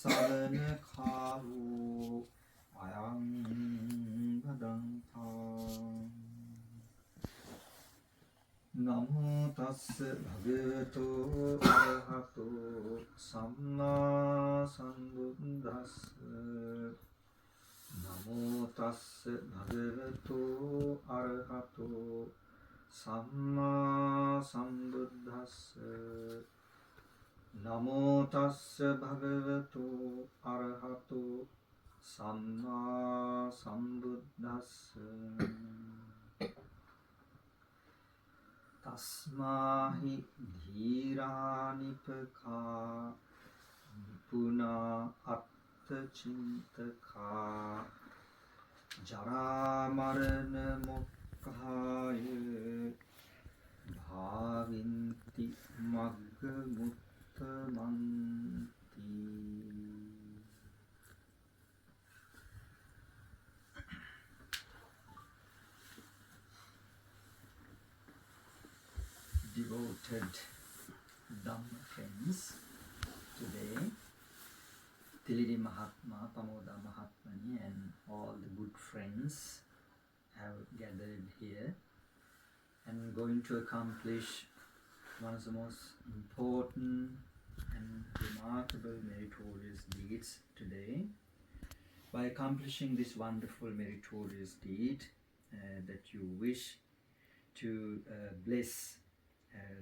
Sadhana kharu ayam bhadanta. Namo tassa bhagavato arahato samma sambuddhassa. Namo tassa bhagavato arahato samma sambuddhassa. Namo tassa bhagavato arahato samma sambuddhassa. Tasmahi dhīrānipakā vipuna atta cintaka jarāmarana mokkāya bhavinti magga muttamanti. Devoted Dhamma friends, today Tilidi Mahatma, Pamoda Mahatmani and all the good friends have gathered here and going to accomplish one of the most important and remarkable meritorious deeds today. By accomplishing this wonderful meritorious deed that you wish to bless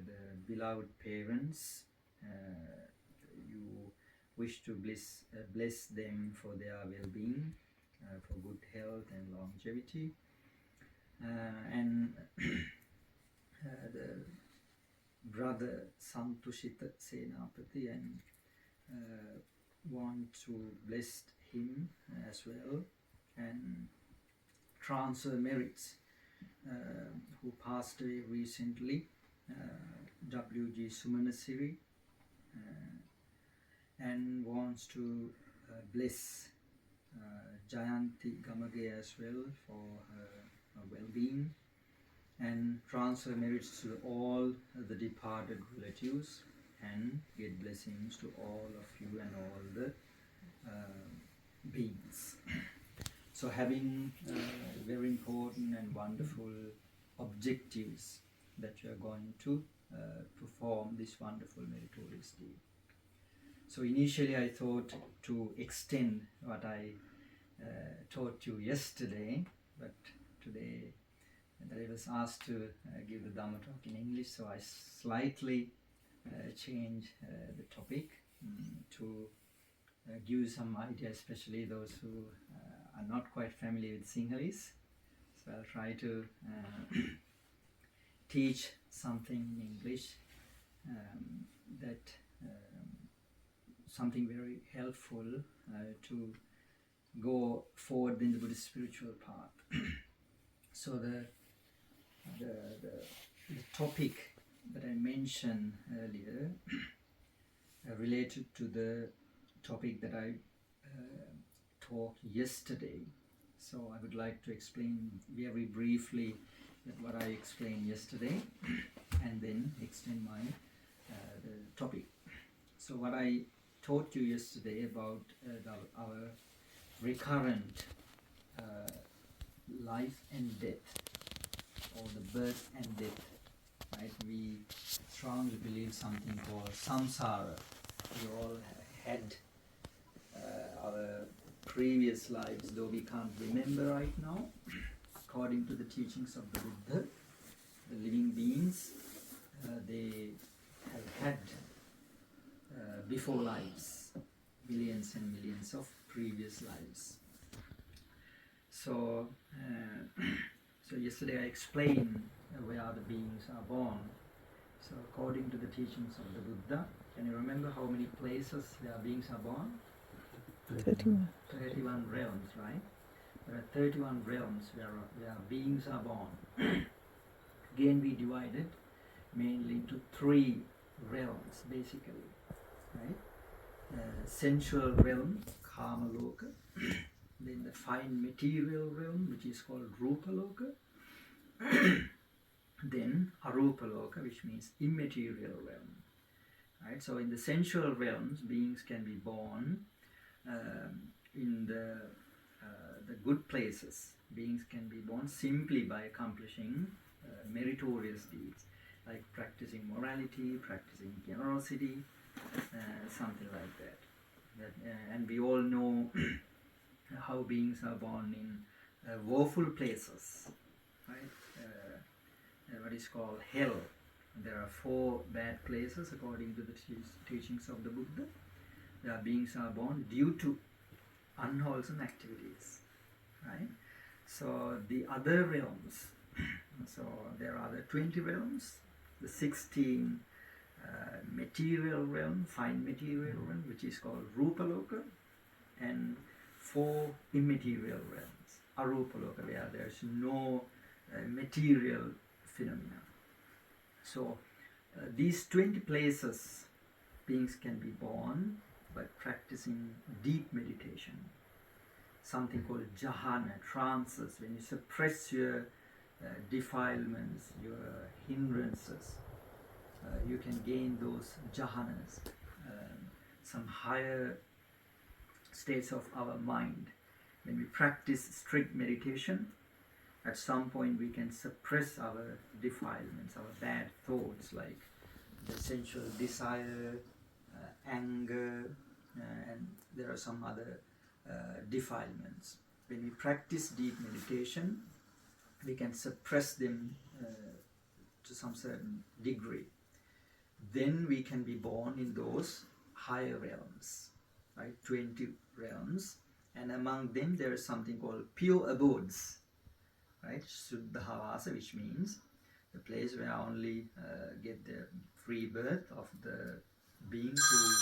the beloved parents, you wish to bless them for their well-being, for good health and longevity, and the brother Santushita Senapati, and want to bless him as well and transfer merits, who passed away recently, W.G. Sumanasiri, and wants to bless Jayanti Gamage as well for her well-being, and transfer merits to all the departed relatives and get blessings to all of you and all the beings. So having very important and wonderful objectives that you are going to perform this wonderful meritorious deed. So initially I thought to extend what I taught you yesterday, but today I was asked to give the Dhamma talk in English, so I slightly changed the topic to give some idea, especially those who are not quite familiar with Sinhalese. So I'll try to teach something in English that something very helpful to go forward in the Buddhist spiritual path. So the topic that I mentioned earlier related to the topic that I taught yesterday. So I would like to explain very briefly what I explained yesterday and then extend my the topic. So what I taught you yesterday about our recurrent life and death, or the birth and death, right? We strongly believe something called samsara. We all had our previous lives, though we can't remember right now. According to the teachings of the Buddha, the living beings, they have had before lives, millions and millions of previous lives. So, so yesterday I explained where the beings are born. So according to the teachings of the Buddha, can you remember how many places where beings are born? 31. 31 realms, right? There are 31 realms where beings are born. Again, we divided mainly into 3 realms, basically, right? Sensual realm, Kama Loka, then the fine material realm, which is called Rupa Loka, then Arupa Loka, which means immaterial realm. Right? So in the sensual realms, beings can be born in the good places, beings can be born simply by accomplishing meritorious deeds, like practicing morality, practicing generosity, something like that. And we all know how beings are born in woeful places, right? What is called hell. There are 4 bad places according to the teachings of the Buddha. There beings are born due to unwholesome activities, right? So the other realms, so there are the 20 realms, the 16 material realm, fine material realm, which is called Rupaloka, and 4 immaterial realms, Arupaloka, where there is no material phenomena. So these 20 places, beings can be born by practicing deep meditation, something called jhana, trances, when you suppress your defilements, your hindrances, you can gain those jhanas, some higher states of our mind. When we practice strict meditation, at some point we can suppress our defilements, our bad thoughts, like the sensual desire, anger, and there are some other defilements. When we practice deep meditation, we can suppress them to some certain degree. Then we can be born in those higher realms, right? 20 realms, and among them there is something called pure abodes, right? Suddhavasa, which means the place where I only get the free birth of the being who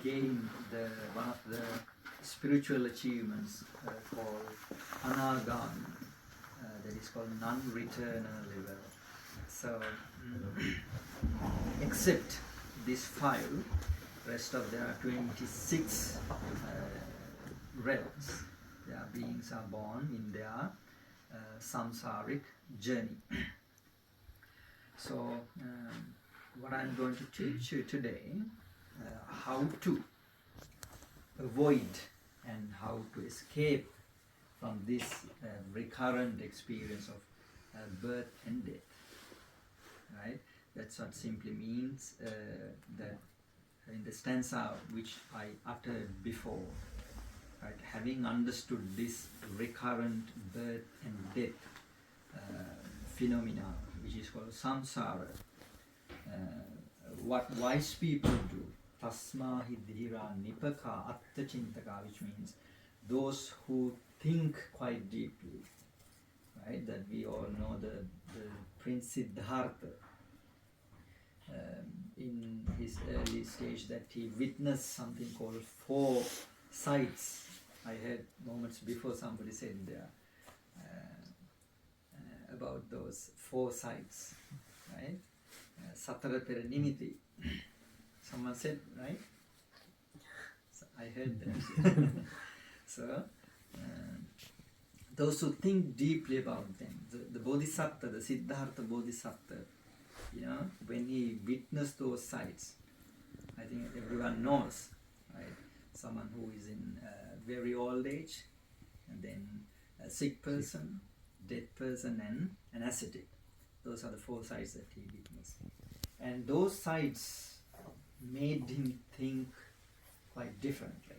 gain one of the spiritual achievements called anagami, that is called non-returnal level. So except these 5, rest of there are 26 realms. Their beings are born in their samsaric journey. So what I'm going to teach you today, how to avoid and how to escape from this recurrent experience of birth and death, right? That's what simply means that in the stanza which I uttered before, right? Having understood this recurrent birth and death phenomena, which is called samsara, what wise people do, tasma hi dhira nipaka atta chintaka, which means those who think quite deeply, right? That we all know the Prince Siddhartha, in his early stage, that he witnessed something called 4 sights. I heard moments before somebody said there about those 4 sights, right? Satara pera nimiti. Someone said, right? So I heard that. So those who think deeply about them, the Bodhisattva, the Siddhartha Bodhisattva, you know, when he witnessed those sights, I think everyone knows, right? Someone who is in very old age, and then a sick person, dead person, and an ascetic. Those are the 4 sights that he witnessed. And those sights made him think quite differently,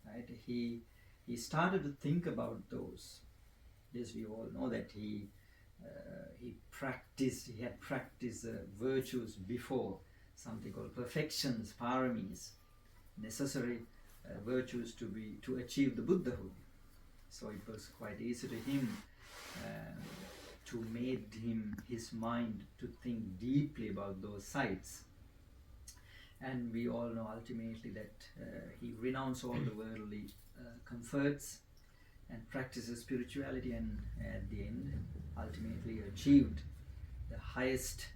right? He started to think about those. Yes, we all know that he had practiced virtues before, something called perfections, paramis, necessary virtues to achieve the Buddhahood. So it was quite easy to him to made his mind to think deeply about those sights. And we all know ultimately that he renounced all the worldly comforts and practices spirituality, and at the end ultimately achieved the highest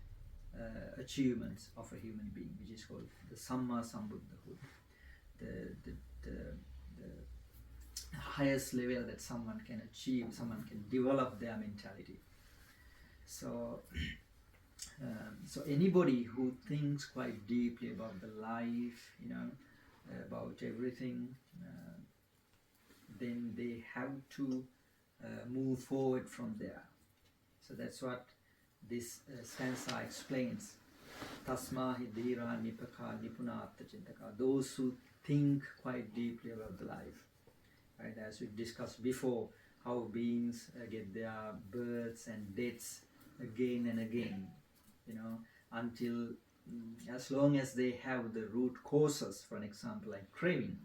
achievements of a human being, which is called the Samma Sambuddhahood, the highest level that someone can achieve, someone can develop their mentality. So So anybody who thinks quite deeply about the life, about everything, then they have to move forward from there. So that's what this stanza explains. Tasmahi dhira nipaka nipunata chintaka. Those who think quite deeply about the life. Right? As we discussed before, how beings get their births and deaths again and again, until as long as they have the root causes, for an example, like craving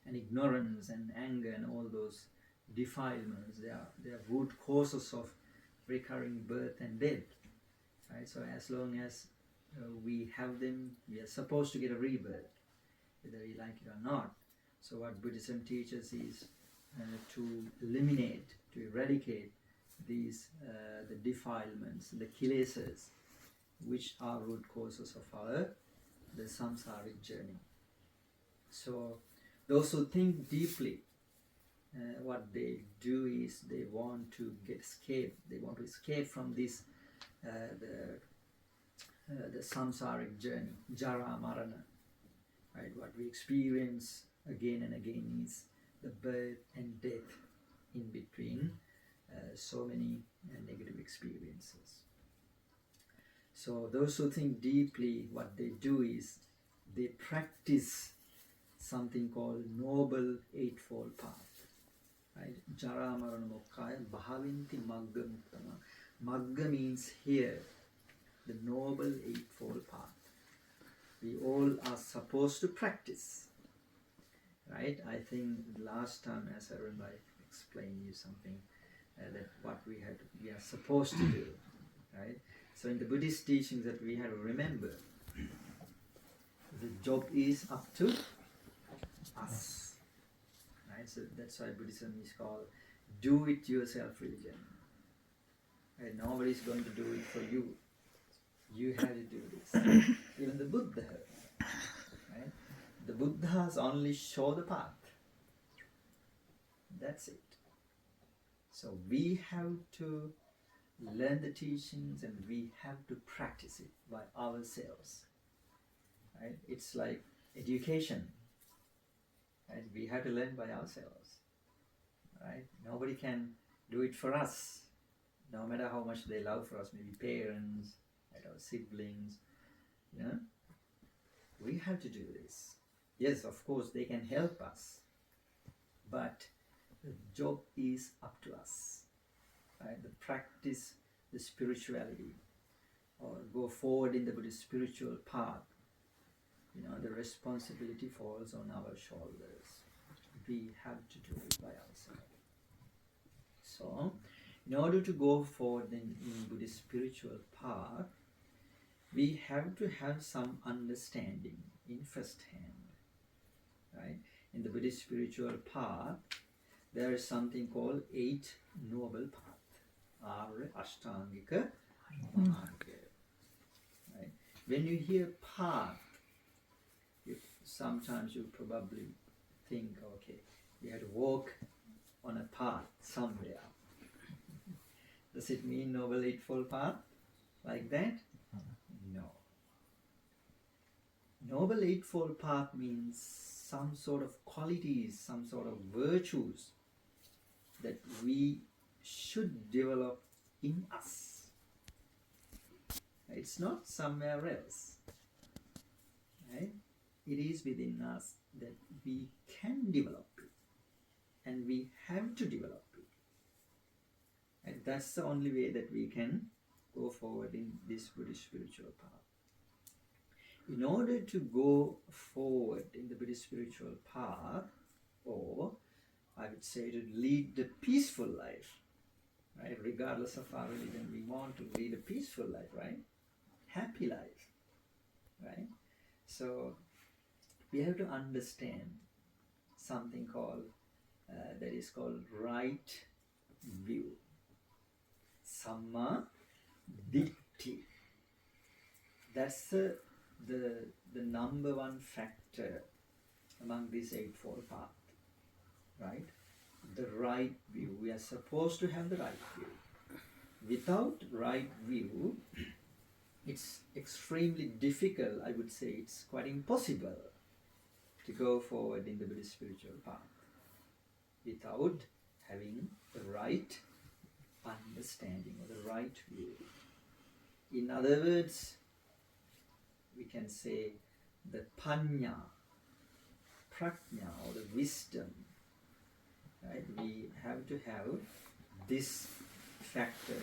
and ignorance and anger and all those defilements, they are root causes of recurring birth and death. Right? So as long as we have them, we are supposed to get a rebirth, whether we like it or not. So what Buddhism teaches is to eliminate, to eradicate these the defilements, the kilesas, which are root causes of the samsaric journey. So those who think deeply, what they do is they want to escape. They want to escape from this the samsaric journey, jara marana. Right? What we experience again and again is the birth and death in between so many negative experiences. So those who think deeply, what they do is they practice something called Noble Eightfold Path. Right? Jara marana mokkaya bhavinti magga muktama. Magga means here the Noble Eightfold Path. We all are supposed to practice. Right? I think last time, as I remember, I explained you something that what we are supposed to do. Right? So in the Buddhist teachings that we have to remember, the job is up to us. Right? So that's why Buddhism is called do it yourself religion. Right? Nobody is going to do it for you. You have to do this. Even the Buddha, right? The Buddhas only show the path. That's it. So we have to learn the teachings and we have to practice it by ourselves. Right? It's like education. Right? We have to learn by ourselves. Right? Nobody can do it for us, no matter how much they love for us, maybe parents, right, or siblings. We have to do this. Yes, of course, they can help us, but the job is up to us. Right? The practice, the spirituality, or go forward in the Buddhist spiritual path. The responsibility falls on our shoulders. We have to do it by ourselves. So, in order to go forward in Buddhist spiritual path, we have to have some understanding in first hand. Right? In the Buddhist spiritual path, there is something called 8 noble paths. Arya Ashtangika Marga. Right? When you hear path, sometimes you probably think, okay, we have to walk on a path somewhere. Does it mean Noble Eightfold Path like that? No. Noble Eightfold Path means some sort of qualities, some sort of virtues that we should develop in us. It's not somewhere else. Right? It is within us that we can develop it. And we have to develop it. And that's the only way that we can go forward in this Buddhist spiritual path. In order to go forward in the Buddhist spiritual path, or I would say to lead the peaceful life, right? Regardless of our religion, we want to lead a peaceful life, right? Happy life, right? So we have to understand something called, that is called right view. Samma Ditti. That's the number one factor among this Eightfold Path, right? The right view. We are supposed to have the right view. Without right view, it's extremely difficult, I would say it's quite impossible to go forward in the Buddhist spiritual path without having the right understanding or the right view. In other words, we can say the panya, prajna, or the wisdom, right? We have to have this factor.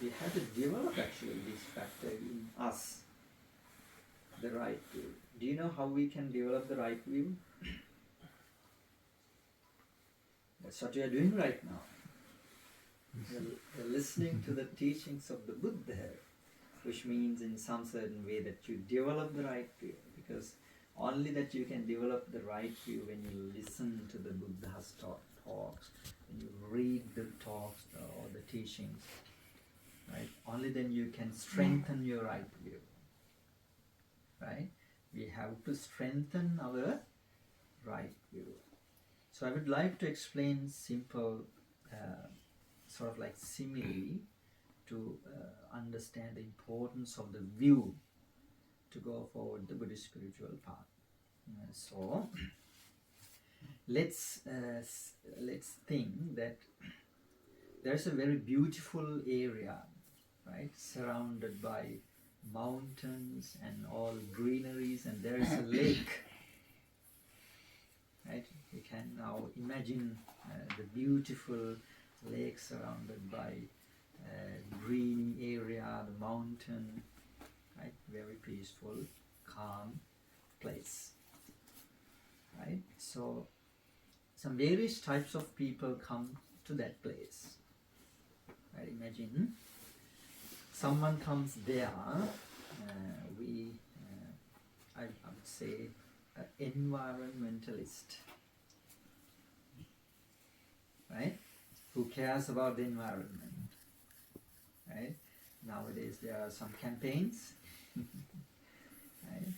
We have to develop actually this factor in us, the right view. Do you know how we can develop the right view? That's what you are doing right now. You're listening to the teachings of the Buddha, which means in some certain way that you develop the right view, because only that you can develop the right view when you listen to the Buddha's talks, when you read the talks or the teachings, right? Only then you can strengthen your right view, right? We have to strengthen our right view. So I would like to explain simple sort of like simile to understand the importance of the view to go forward the Buddhist spiritual path. So let's think that there's a very beautiful area, right, surrounded by mountains and all greeneries, and there is a lake, right? You can now imagine the beautiful lake surrounded by green area, the mountain, right? Very peaceful, calm place, right? So some various types of people come to that place, right? Imagine someone comes there, I would say an environmentalist, right? Who cares about the environment, right? Nowadays there are some campaigns, right?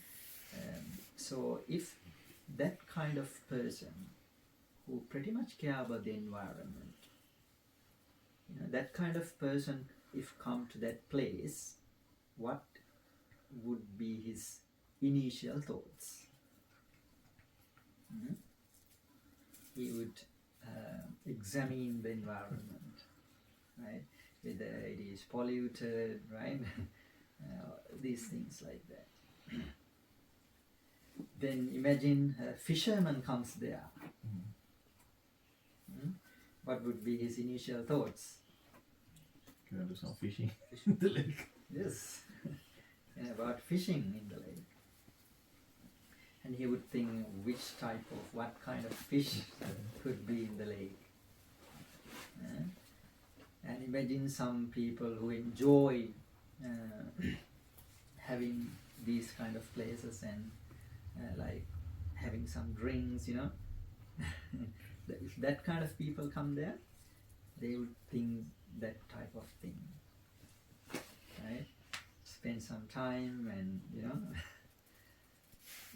So if that kind of person who pretty much care about the environment, that kind of person, if come to that place, what would be his initial thoughts? He would examine the environment, right? Whether it is polluted, right? These things like that. Then imagine a fisherman comes there. What would be his initial thoughts? Can I do some fishing in the lake? Yes, about fishing in the lake. And he would think which type of, what kind of fish could be in the lake. And imagine some people who enjoy having these kind of places and like having some drinks, If that kind of people come there, they would think that type of thing, right? Spend some time and,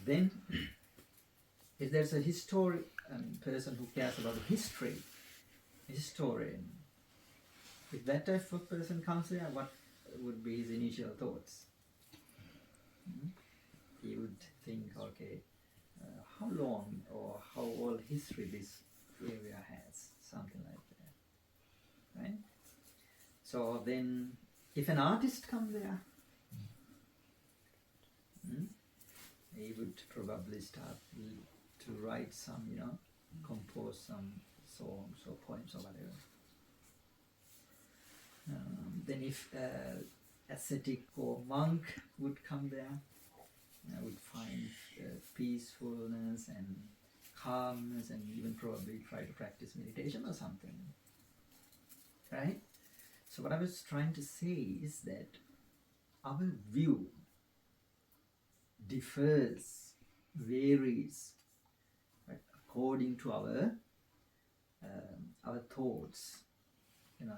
Then, if there's a person who cares about the history, a historian, if that type of person comes there, what would be his initial thoughts? He would think, okay, how long or how old history this area has, something like that, right? So then, if an artist comes there, he would probably start to write some, compose some songs or poems or whatever. Then if ascetic or monk would come there, would find peacefulness and calmness and even probably try to practice meditation or something, right? So what I was trying to say is that our view differs, varies, right, according to our thoughts,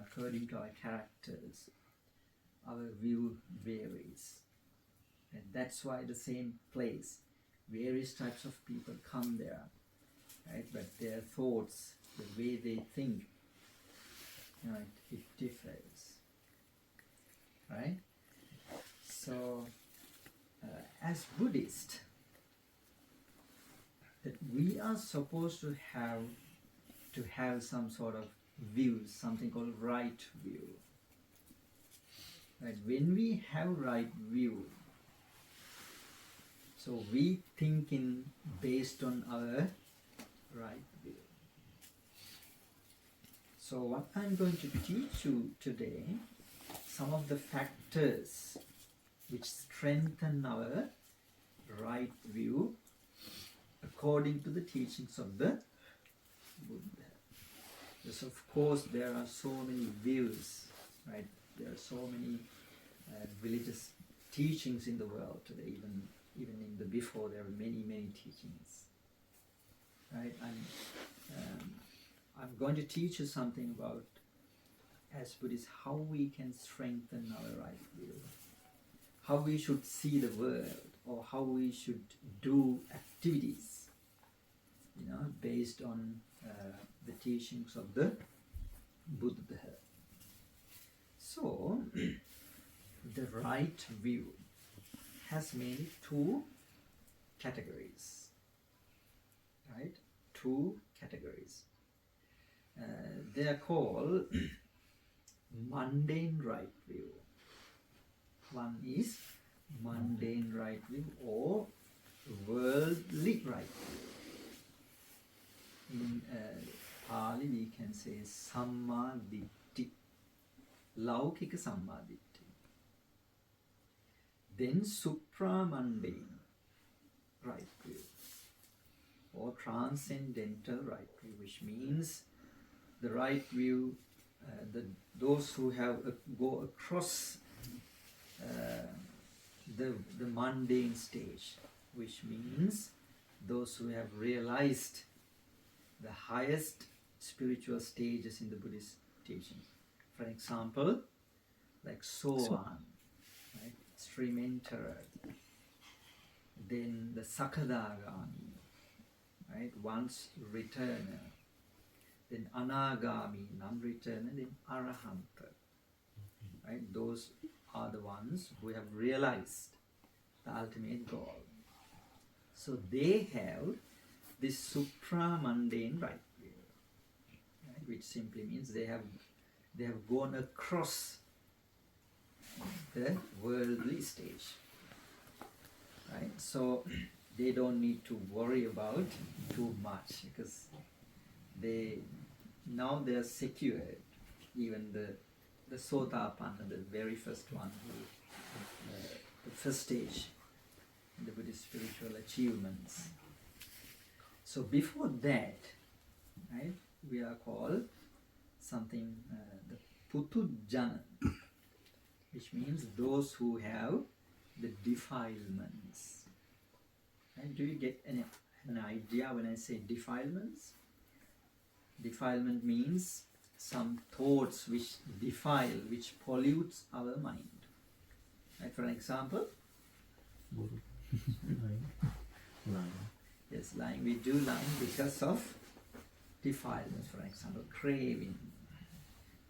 according to our characters. Our view varies, and that's why the same place, various types of people come there, right? But their thoughts, the way they think, it differs, right? So, as Buddhists, that we are supposed to have some sort of views, something called right view. Right? When we have right view, so we thinking based on our right view. So what I'm going to teach you today, some of the factors which strengthen our right view according to the teachings of the Buddha. Yes, of course, there are so many views, right? There are so many religious teachings in the world today. Even in the before, there are many teachings, right? I'm going to teach you something about, as Buddhists, how we can strengthen our right view, how we should see the world, or how we should do activities, based on the teachings of the Buddha. So, the right view has mainly two categories, right? Two categories. They are called mundane right view. One is mundane right view or worldly right view. In Pali we can say samma ditti, laukika samma ditti. Then supramundane right view or transcendental right view, which means the right view, those who have go across the mundane stage, which means those who have realized the highest spiritual stages in the Buddhist teachings. For example, like Soan, right? Stream enterer. Then the Sakadagami, right? Once returner. Then Anagami, non-returner. Then Arahanta, right? Those are the ones who have realized the ultimate goal. So they have this supramundane right view, right? Which simply means they have gone across the worldly stage, right? So they don't need to worry about too much because they are secured. Even the Sotapanna, the very first one, the first stage in the Buddhist spiritual achievements. So before that, right, we are called something, the Putujjana, which means those who have the defilements. Right? Do you get an idea when I say defilements? Defilement means some thoughts which defile, which pollutes our mind. Right? For an example? Lying. Yes, lying. We do lying because of defilements. For example, craving,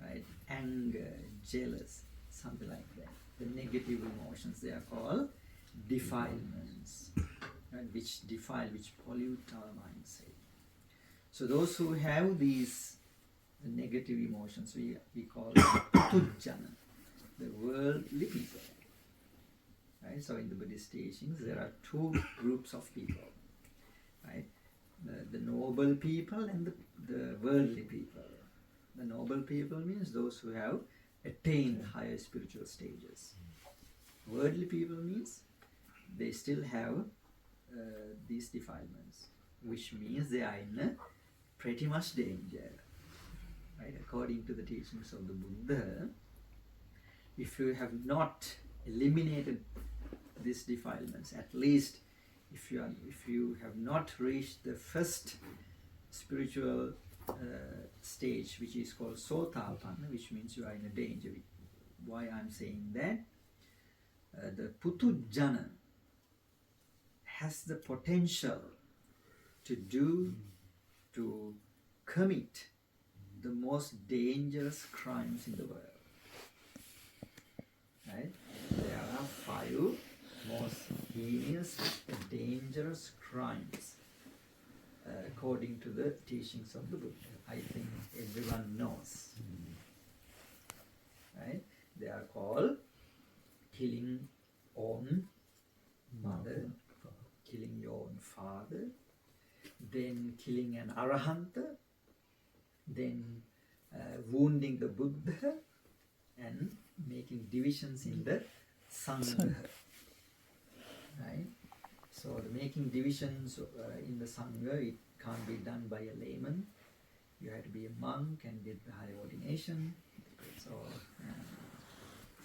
right? Anger, jealous, something like that. The negative emotions, they are called defilements, right? Which defile, which pollute our mindset. So those who have these negative emotions, we call them Putujjana, the worldly people. Right? So in the Buddhist teachings, there are two groups of people, right? The noble people and the worldly people. The noble people means those who have attained higher spiritual stages. Worldly people means they still have these defilements, which means they are in pretty much danger. Right? According to the teachings of the Buddha, if you have not eliminated these defilements, at least if you have not reached the first spiritual stage, which is called Sotapanna, which means you are in a danger. Why I'm saying that? The Putujjana has the potential to commit the most dangerous crimes in the world. Right? There are 5 most heinous and dangerous crimes according to the teachings of the Buddha. I think everyone knows. Right? They are called killing own mother, killing your own father, then killing an arahanta, then wounding the Buddha, and making divisions in the Sangha. Right? So the making divisions in the Sangha, it can't be done by a layman. You have to be a monk and get the high ordination. So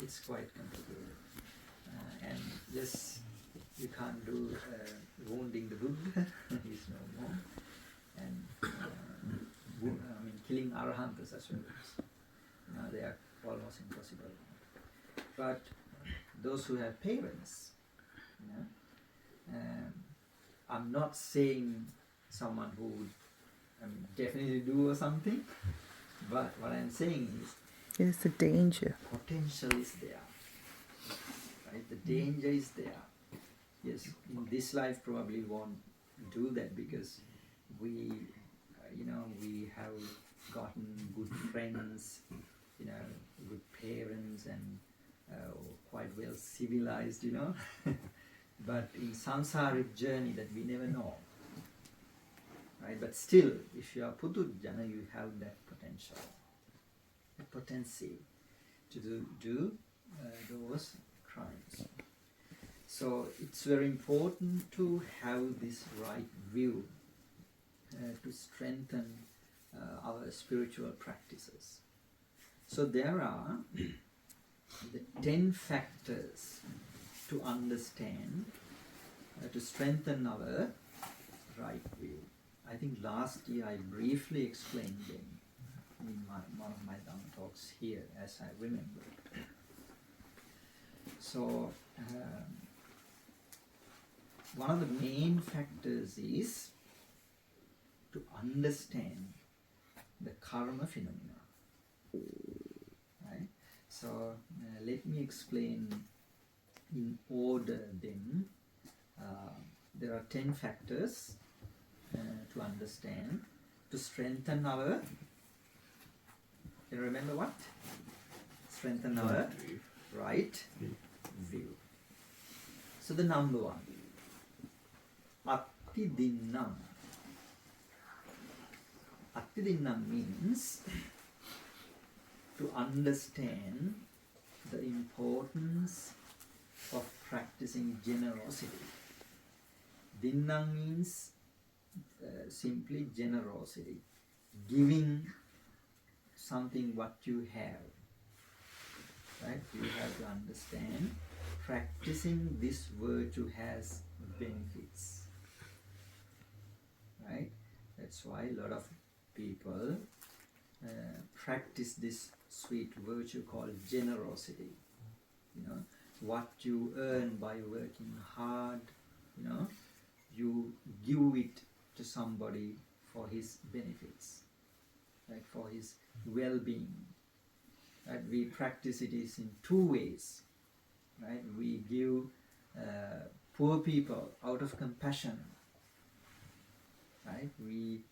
it's quite complicated. And yes, you can't do wounding the Buddha, he's no more. And killing arahantas as well. They are almost impossible. But those who have parents, I'm not saying someone who would definitely do or something, but what I'm saying is It's the danger. potential is there. Right? The danger is there. Yes, in this life probably won't do that because we have gotten good friends, good parents, and quite well civilized, But in samsaric journey that we never know. Right? But still, if you are Putujjana, you have that potential, the potency to do those crimes. So it's very important to have this right view to strengthen our spiritual practices. So there are the 10 factors to understand, to strengthen our right view. I think last year I briefly explained them in one of my Dhamma talks here, as I remember. So one of the main factors is to understand the karma phenomena. Right? So let me explain in order then. There are 10 factors to understand, to strengthen our, you remember what? Strengthen our right view. So the number 1, Attidinam. Attidinam means to understand the importance of practicing generosity. Dinnam means simply generosity, giving something what you have. Right? You have to understand practicing this virtue has benefits. Right? That's why a lot of people practice this sweet virtue called generosity. What you earn by working hard, you give it to somebody for his benefits, right? For his well-being. Right? We practice it is in 2 ways. Right? We give poor people out of compassion. Right? We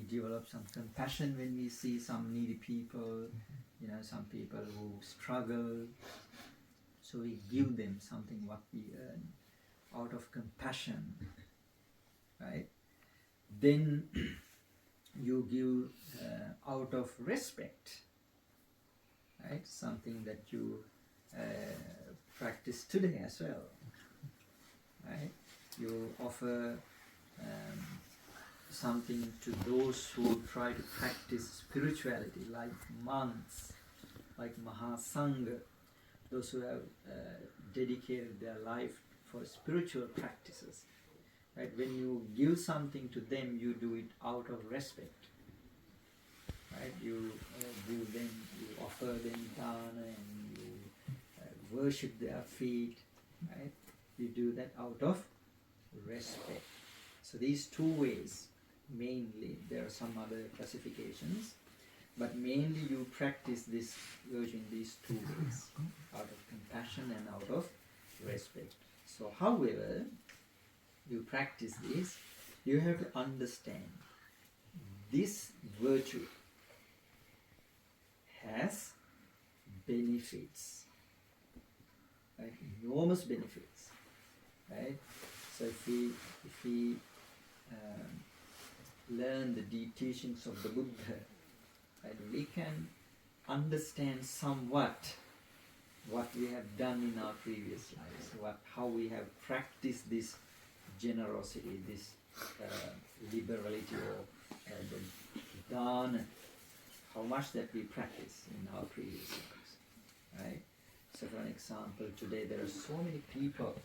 develop some compassion when we see some needy people, some people who struggle. So we give them something what we earn out of compassion. Right? Then you give out of respect. Right? Something that you practice today as well. Right? You offer something to those who try to practice spirituality, like monks, like Mahasangha, those who have dedicated their life for spiritual practices. Right? When you give something to them, you do it out of respect. Right? You give them, you offer them dana, and you worship their feet. Right? You do that out of respect. So these 2 ways, mainly. There are some other classifications, But mainly you practice this virtue in these two ways, out of compassion and out of respect. So however you practice this, you have to understand this virtue has benefits, right? Enormous benefits, right? So if we learn the deep teachings of the Buddha, right, we can understand somewhat what we have done in our previous lives, how we have practiced this generosity, this liberality, or the dharma, how much that we practice in our previous lives, right? So for an example, today there are so many people,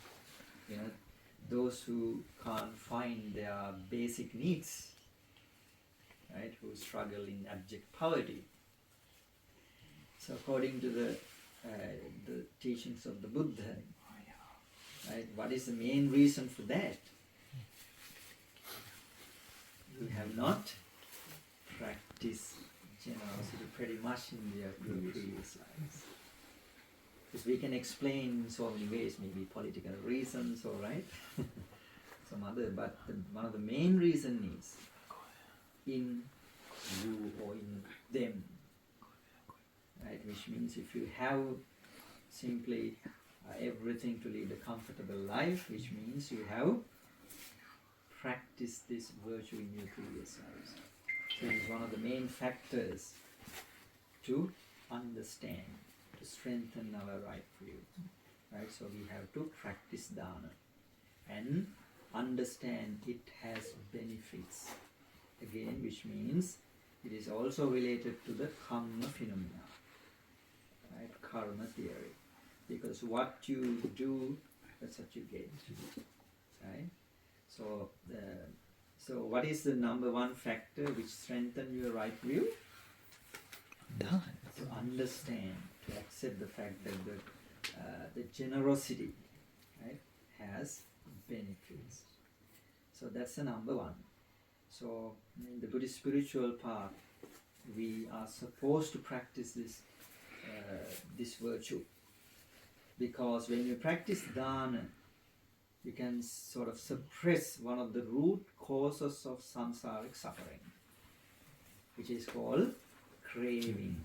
those who can't find their basic needs, right, who struggle in abject poverty. So according to the teachings of the Buddha, right, what is the main reason for that? You have not practiced generosity pretty much in your previous lives. Because we can explain in so many ways, maybe political reasons, or right, some other, but one of the main reasons is in you or in them, right? Which means if you have simply everything to lead a comfortable life, which means you have practiced this virtue in your previous lives. So it is one of the main factors to understand, to strengthen our right view, right? So we have to practice dharma and understand it has benefits. Again, which means it is also related to the karma phenomena, right? Karma theory. Because what you do, that's what you get, right? So, so what is the number one factor which strengthens your right view? Dharma. To understand, to accept the fact that the generosity, right, has benefits. So that's the number one. So in the Buddhist spiritual path, we are supposed to practice this virtue, because when you practice dharma, you can sort of suppress one of the root causes of samsaric suffering, which is called craving.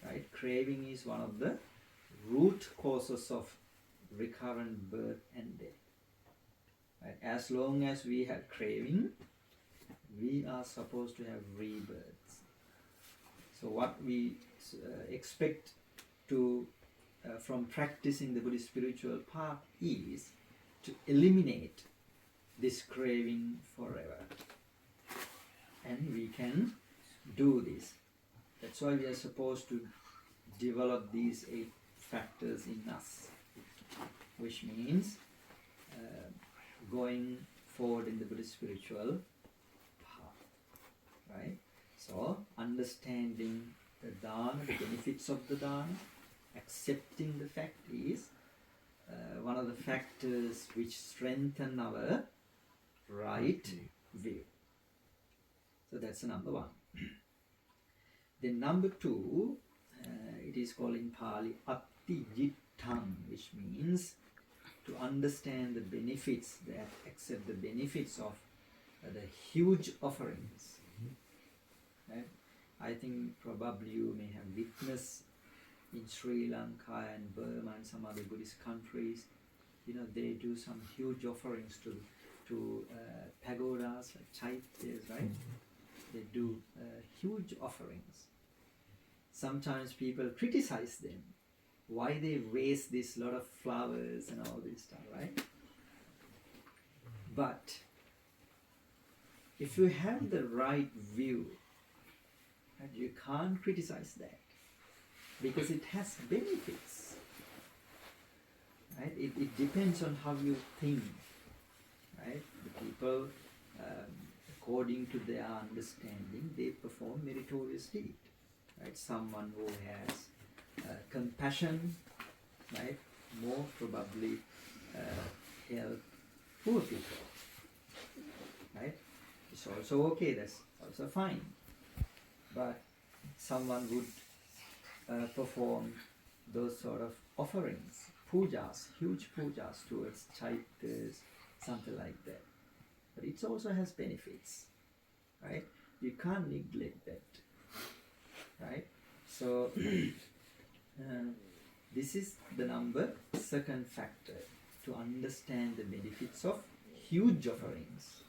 Right? Craving is one of the root causes of recurrent birth and death. Right? As long as we have craving, we are supposed to have rebirths. So what we expect to from practicing the Buddhist spiritual path is to eliminate this craving forever. And we can do this. That's why we are supposed to develop these 8 factors in us, which means going forward in the Buddhist spiritual path, right? So understanding the dharma, the benefits of the dharma, accepting the fact is one of the factors which strengthen our right view. So that's the number one. Then number 2, it is called in Pali atti jittam, which means to understand the benefits, that accept the benefits of the huge offerings. Right? I think probably you may have witnessed in Sri Lanka and Burma and some other Buddhist countries, they do some huge offerings to pagodas, like chaityas, right? They do huge offerings. Sometimes people criticize them. Why they waste this lot of flowers and all this stuff, right? But if you have the right view, right, you can't criticize that, because it has benefits. Right? It depends on how you think. Right? The people, according to their understanding, they perform meritorious deed. Right? Someone who has compassion, right, more probably help poor people. Right? It's also okay. That's also fine. but someone would perform those sort of offerings, pujas, huge pujas towards chaitas, something like that. But it also has benefits, right? You can't neglect that, right? So this is the second factor to understand the benefits of huge offerings,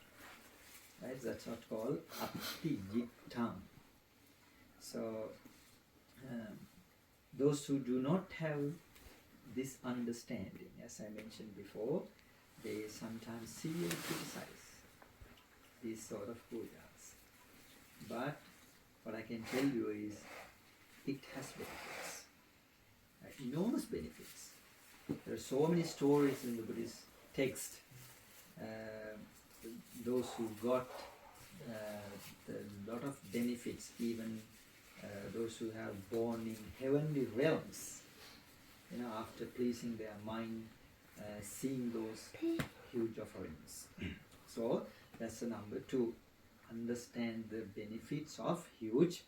right? That's what's called aptijittam. So those who do not have this understanding, as I mentioned before, they sometimes severely criticize these sort of pujas. But what I can tell you is it has benefits, right? Enormous benefits. There are so many stories in the Buddhist text. Those who got a lot of benefits, even those who have born in heavenly realms, after pleasing their mind, seeing those huge offerings. So that's the number 2. Understand the benefits of huge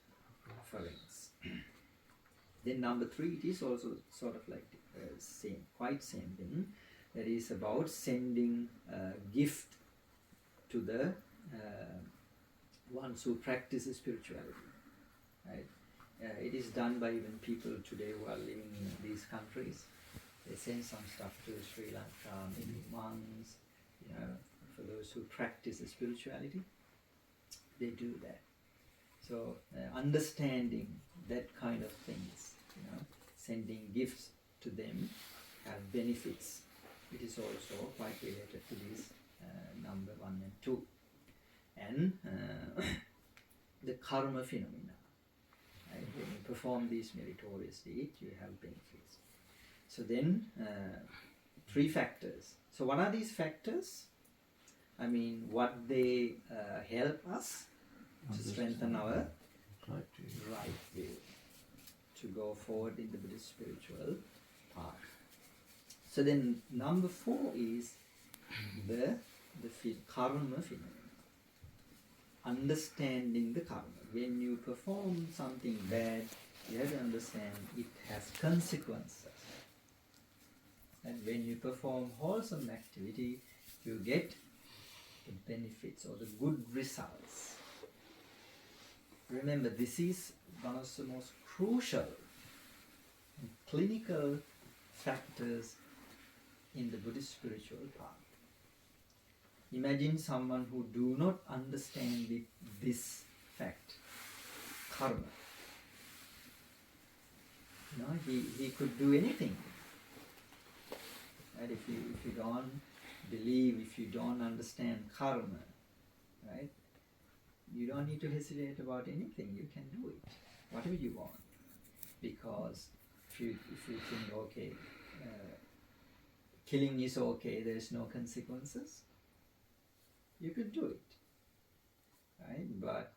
offerings. Then number 3, it is also sort of like quite same thing. That is about sending a gift to the ones who practice spirituality, right? It is done by even people today who are living in these countries. They send some stuff to Sri Lanka, maybe monks, for those who practice spirituality, they do that. So understanding that kind of things, sending gifts to them have benefits. It is also quite related to this number 1 and 2. And the karma phenomena. Right? When you perform these meritorious deeds, you have benefits. So then 3 factors. So what are these factors? I mean, what they help us to strengthen our right will, to go forward in the Buddhist spiritual path. So then number 4 is the karma phenomena. Understanding the karma. When you perform something bad, you have to understand it has consequences. And when you perform wholesome activity, you get the benefits or the good results. Remember, this is one of the most crucial and clinical factors in the Buddhist spiritual path. Imagine someone who do not understand this fact, karma. He could do anything. Right? If you don't believe, if you don't understand karma, right? You don't need to hesitate about anything. You can do it, whatever you want. Because if you think, okay, killing is okay, there is no consequences, you could do it, right? But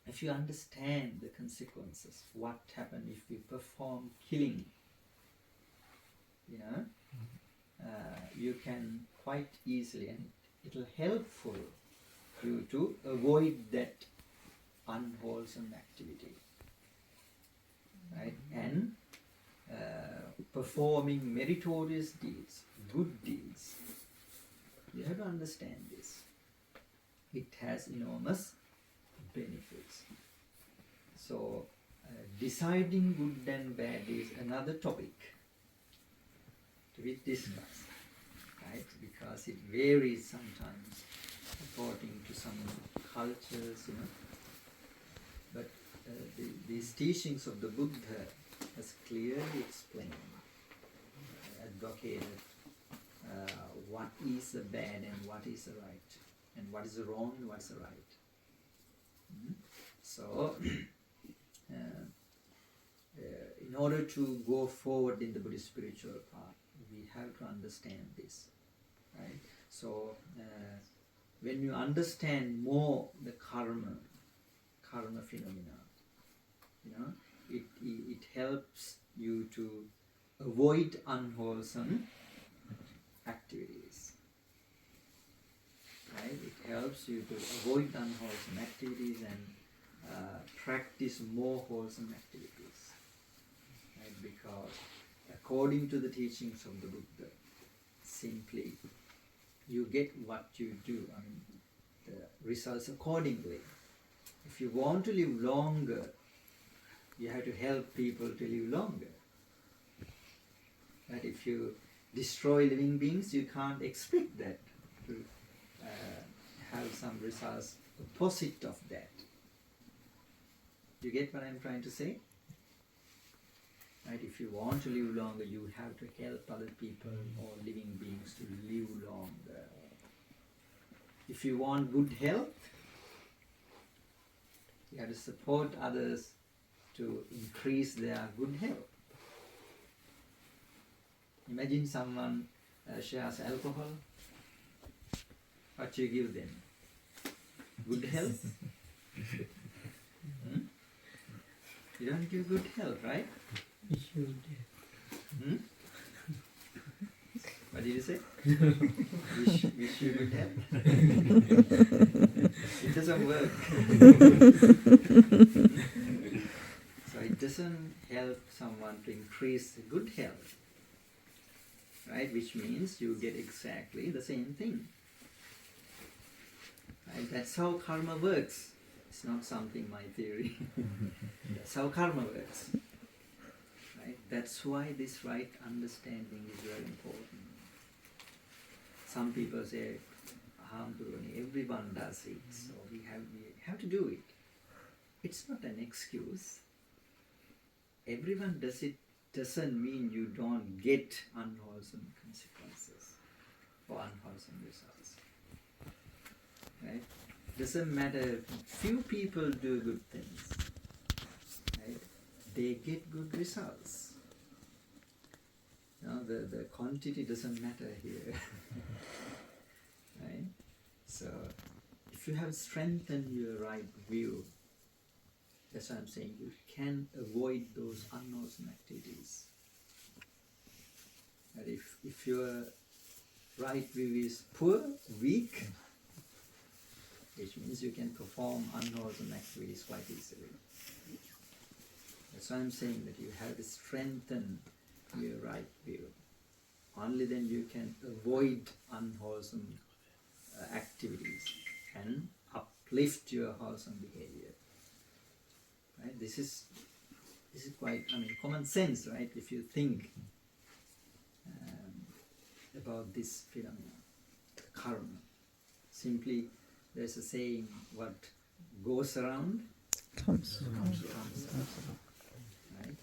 if you understand the consequences, what happens if you perform killing, you can quite easily, and it'll helpful you to avoid that unwholesome activity, right? And performing meritorious deeds, good deeds, you have to understand this. It has enormous benefits. So deciding good and bad is another topic to be discussed, right? Because it varies sometimes according to some cultures, But these teachings of the Buddha has clearly explained, advocated what is the bad and what is the right, and what is the wrong and what is the right. So, in order to go forward in the Buddhist spiritual path, we have to understand this, right? So, when you understand more the karma phenomena, it helps you to avoid unwholesome activities. Right? It helps you to avoid unwholesome activities and practice more wholesome activities. Right? Because according to the teachings of the Buddha, simply you get what you do, I mean, the results accordingly. If you want to live longer, you have to help people to live longer. But if you destroy living beings, you can't expect that to have some results opposite of that. You get what I'm trying to say? Right? If you want to live longer, you have to help other people or living beings to live longer. If you want good health, you have to support others to increase their good health. Imagine someone shares alcohol. What you give them? Good health? You don't give good health, right? What did you say? wish you good health? It doesn't work. So it doesn't help someone to increase good health. Right? Which means you get exactly the same thing. Right? That's how karma works. It's not something my theory. That's how karma works. Right? That's why this right understanding is very important. Some people say, everyone does it, so we have to do it. It's not an excuse. Everyone does it doesn't mean you don't get unwholesome consequences or unwholesome results. Right? Doesn't matter, few people do good things. Right? They get good results. No, the quantity doesn't matter here. Right? So if you have strengthened your right view, that's what I'm saying, you can avoid those unwholesome activities. And if your right view is poor, weak, which means you can perform unwholesome activities quite easily. That's why I'm saying that you have to strengthen your right view. Only then you can avoid unwholesome activities and uplift your wholesome behavior. Right? This is quite, common sense, right? If you think about this phenomenon, karma. Simply, there's a saying, what goes around Comes. Right?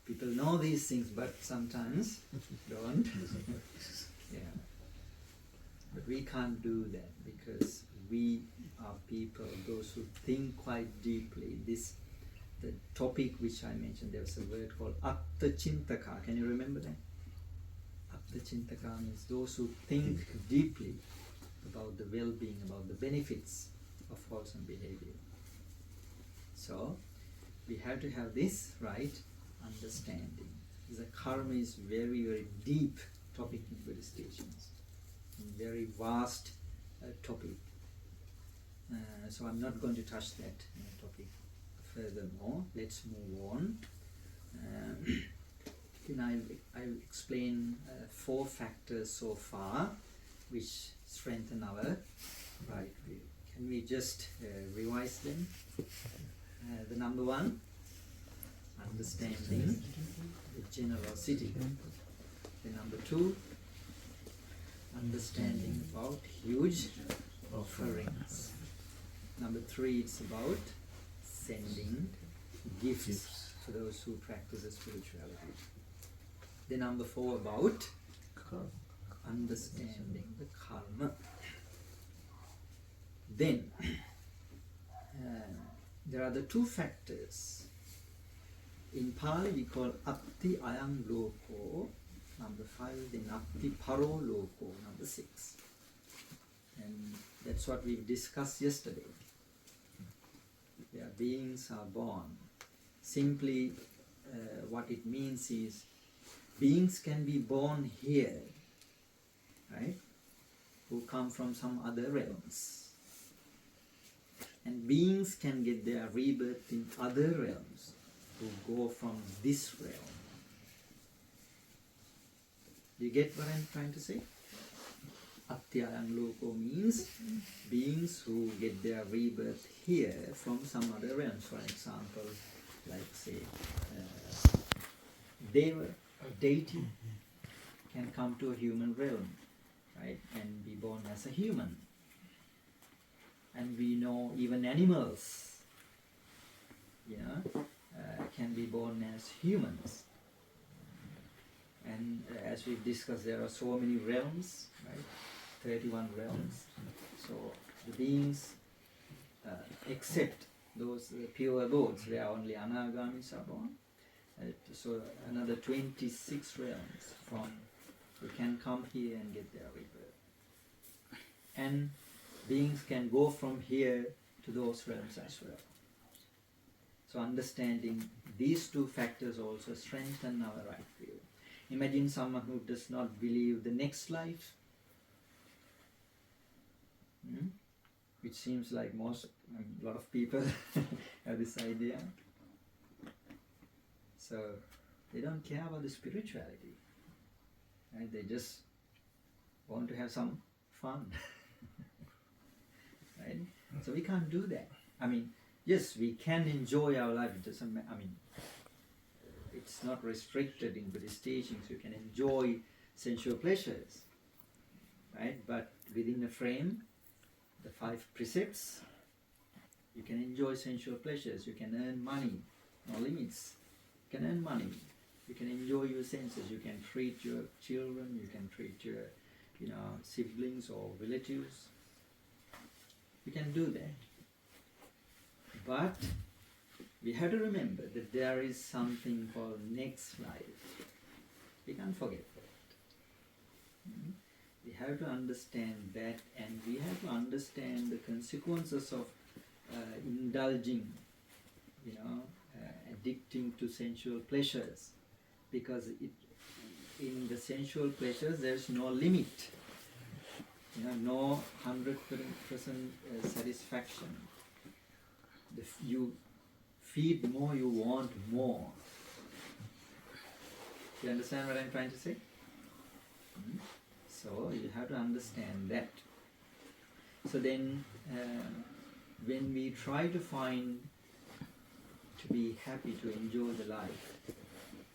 People know these things, but sometimes don't. Yeah. But we can't do that because we are people, those who think quite deeply. The topic which I mentioned, there was a word called Atta Chintaka. Can you remember that? Atta Chintaka means those who think deeply about the well-being, about the benefits of wholesome behavior. So, we have to have this right understanding. The karma is very, very deep topic in Buddhist teachings. Very vast topic. So I'm not going to touch that topic furthermore. Let's move on. I'll explain 4 factors so far which strengthen our right view. Can we just revise them? The number 1, understanding the generosity. The number 2, understanding about huge offerings. Number 3, it's about sending gifts to those who practice spirituality. The number 4, about understanding the karma. Then there are the 2 factors. In Pali we call Atti Ayang Loko, number 5, then Atti Paro Loko, number 6. And that's what we discussed yesterday. Where beings are born. Simply what it means is beings can be born here, right? Who come from some other realms. And beings can get their rebirth in other realms who go from this realm. Do you get what I'm trying to say? Atyayang loko means beings who get their rebirth here from some other realms. For example, like say, Deva, a deity, can come to a human realm, right, and be born as a human. And we know even animals, can be born as humans. And as we've discussed, there are so many realms, right? 31 realms. So the beings, except those pure abodes where only anagamis are born. So another 26 realms from who can come here and get their rebirth. And beings can go from here to those realms as well. So understanding these two factors also strengthen our right view. Imagine someone who does not believe the next life, which seems like a lot of people have this idea. So they don't care about the spirituality, right? They just want to have some fun, right? So we can't do that. I mean, yes, we can enjoy our life. It doesn't. It's not restricted in Buddhist teachings. You can enjoy sensual pleasures, right? But within a frame, the 5 precepts, you can enjoy sensual pleasures. You can earn money, no limits. You can earn money. You can enjoy your senses. You can treat your children. You can treat your, siblings or relatives. You can do that. But we have to remember that there is something called next life. We can't forget that. We have to understand that, and we have to understand the consequences of indulging, addicting to sensual pleasures, because in the sensual pleasures there is no limit, no 100% satisfaction. You feed more, you want more. You understand what I'm trying to say? So you have to understand that. So then when we try to be happy, to enjoy the life,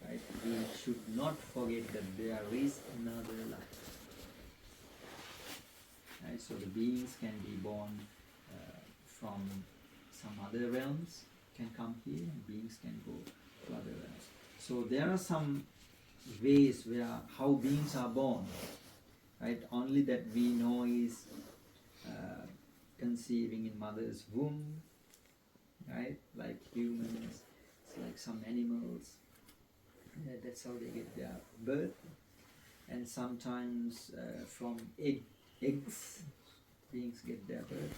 right, we should not forget that there is another life. Right? So the beings can be born from some other realms, can come here, and beings can go to other realms. So there are some ways how beings are born, right? Only that we know is conceiving in mother's womb, right? Like humans, it's like some animals. That's how they get their birth. And sometimes from eggs, beings get their birth.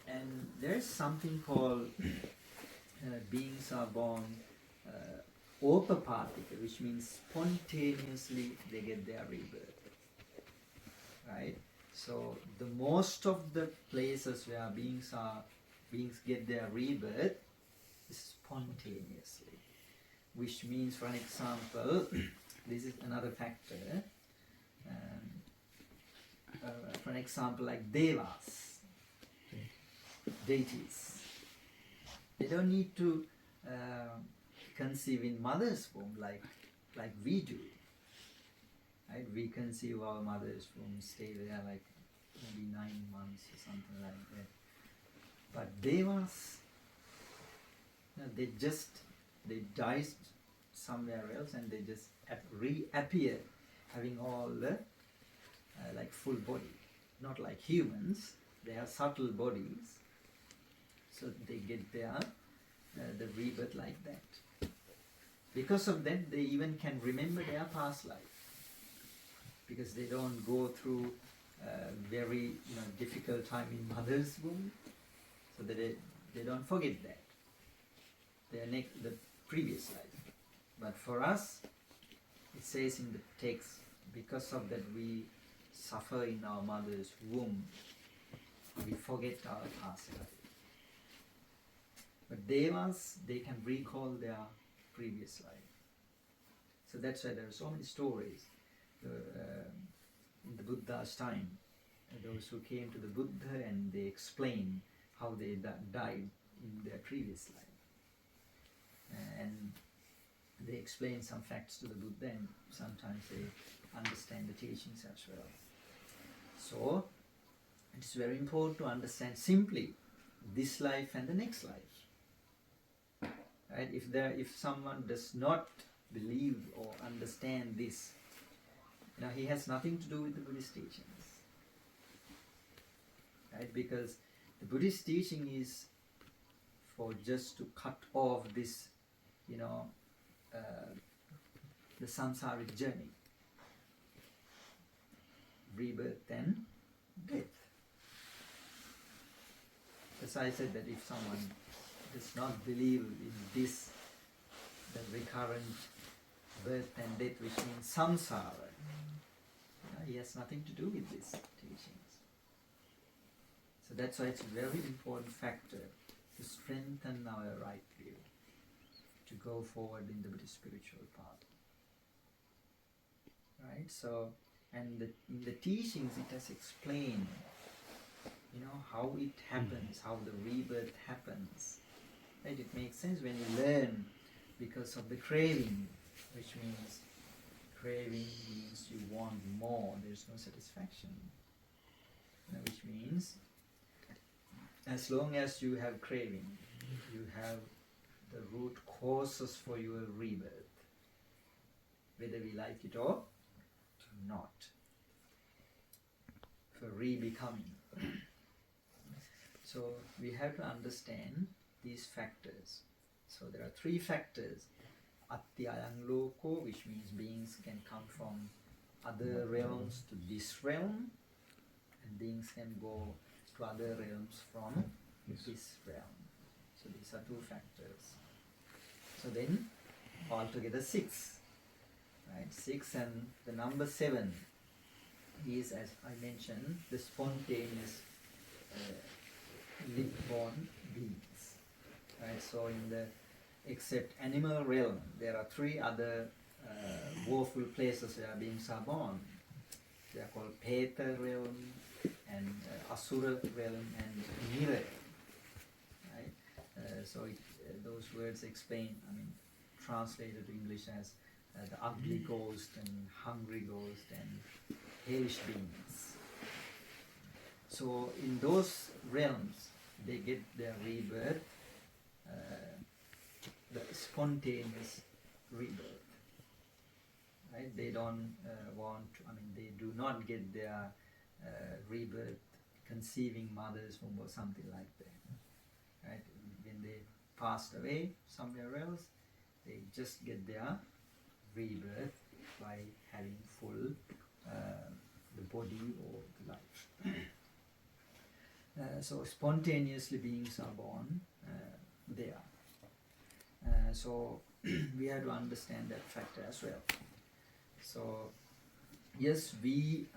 And there's something called beings are born opapatika, which means spontaneously they get their rebirth, right? So the most of the places where beings get their rebirth is spontaneously, which means, for an example, this is another factor. For an example, like devas, deities, they don't need to conceive in mother's womb like we do. Right? We conceive our mother's womb, stay there like maybe 9 months or something like that. But devas, they die somewhere else and they just reappear, having all the like full body. Not like humans, they have subtle bodies, so they get the rebirth like that. Because of that, they even can remember their past life, because they don't go through very difficult time in mother's womb, so that they don't forget that the previous life. But for us, it says in the text, because of that we suffer in our mother's womb, we forget our past life. But devas, they can recall their previous life. So that's why there are so many stories in the Buddha's time. Those who came to the Buddha and they explain how they died in their previous life. And they explain some facts to the Buddha, and sometimes they understand the teachings as well. So it's very important to understand simply this life and the next life. Right? If someone does not believe or understand this, he has nothing to do with the Buddhist teachings. Right? Because the Buddhist teaching is for just to cut off this, the samsaric journey, rebirth and death. As I said, that if someone does not believe in this, the recurrent birth and death, which means samsara, he has nothing to do with these teachings. So that's why it's a very important factor to strengthen our right view, to go forward in the Buddhist spiritual path. Right? So, and in the teachings it has explained, how it happens, how the rebirth happens. Right? It makes sense when you learn because of the craving, which means craving means you want more, there's no satisfaction. Which means as long as you have craving, you have the root causes for your rebirth, whether we like it or not, for re-becoming. So we have to understand these factors. So there are 3 factors. Atyayang loko, which means beings can come from other realms to this realm, and beings can go to other realms from this realm. So these are 2 factors. So then altogether 6. Right? 6, and the number 7 is, as I mentioned, the spontaneous live-born beings. Right? So in the except animal realm, there are 3 other woeful places where beings are born. They are called Peta realm, and Asura realm, and Nira. Right? So those words explain, translated to English as the ugly ghost and hungry ghost and hellish beings. So in those realms, they get their rebirth, the spontaneous rebirth. Right? They don't they do not get their rebirth conceiving mothers or something like that. Right? When they passed away somewhere else, they just get their rebirth by having full the body or the life. So spontaneously beings are born there. So we have to understand that factor as well. So yes, we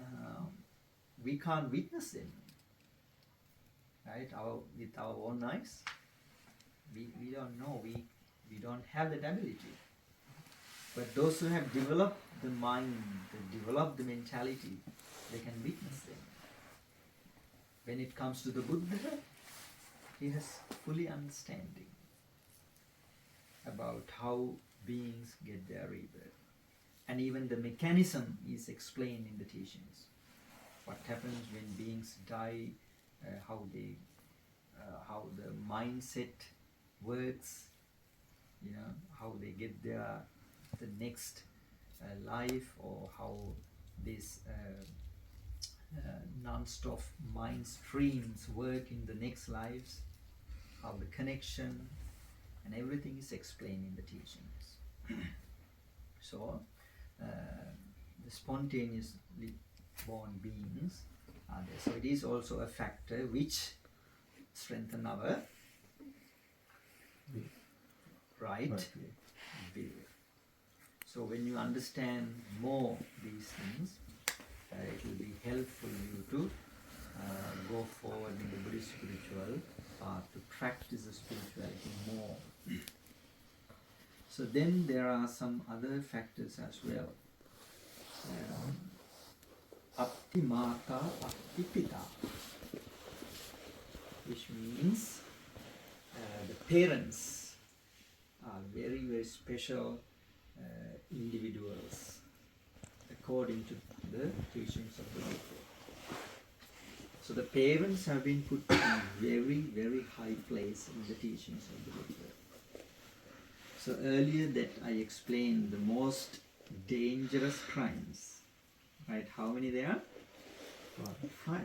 can't witness them, right? With our own eyes, we don't know. We don't have that ability. But those who have developed the mind, developed the mentality, they can witness them. When it comes to the Buddha, he has fully understanding about how beings get their rebirth. And even the mechanism is explained in the teachings. What happens when beings die, how the mindset works, how they get the next life, or how this non-stop mind streams work in the next lives, how the connection and everything is explained in the teachings. So the spontaneously born beings are there. So it is also a factor which strengthens our right view. So when you understand more these things, it will be helpful you to go forward in the Buddhist spiritual path, to practice the spirituality more. So then there are some other factors as well. Atti Mata, Atti Pita, which means the parents are very, very special individuals according to the teachings of the Buddha. So the parents have been put in very, very high place in the teachings of the Buddha. So earlier that I explained the most dangerous crimes, right? How many there are? 5.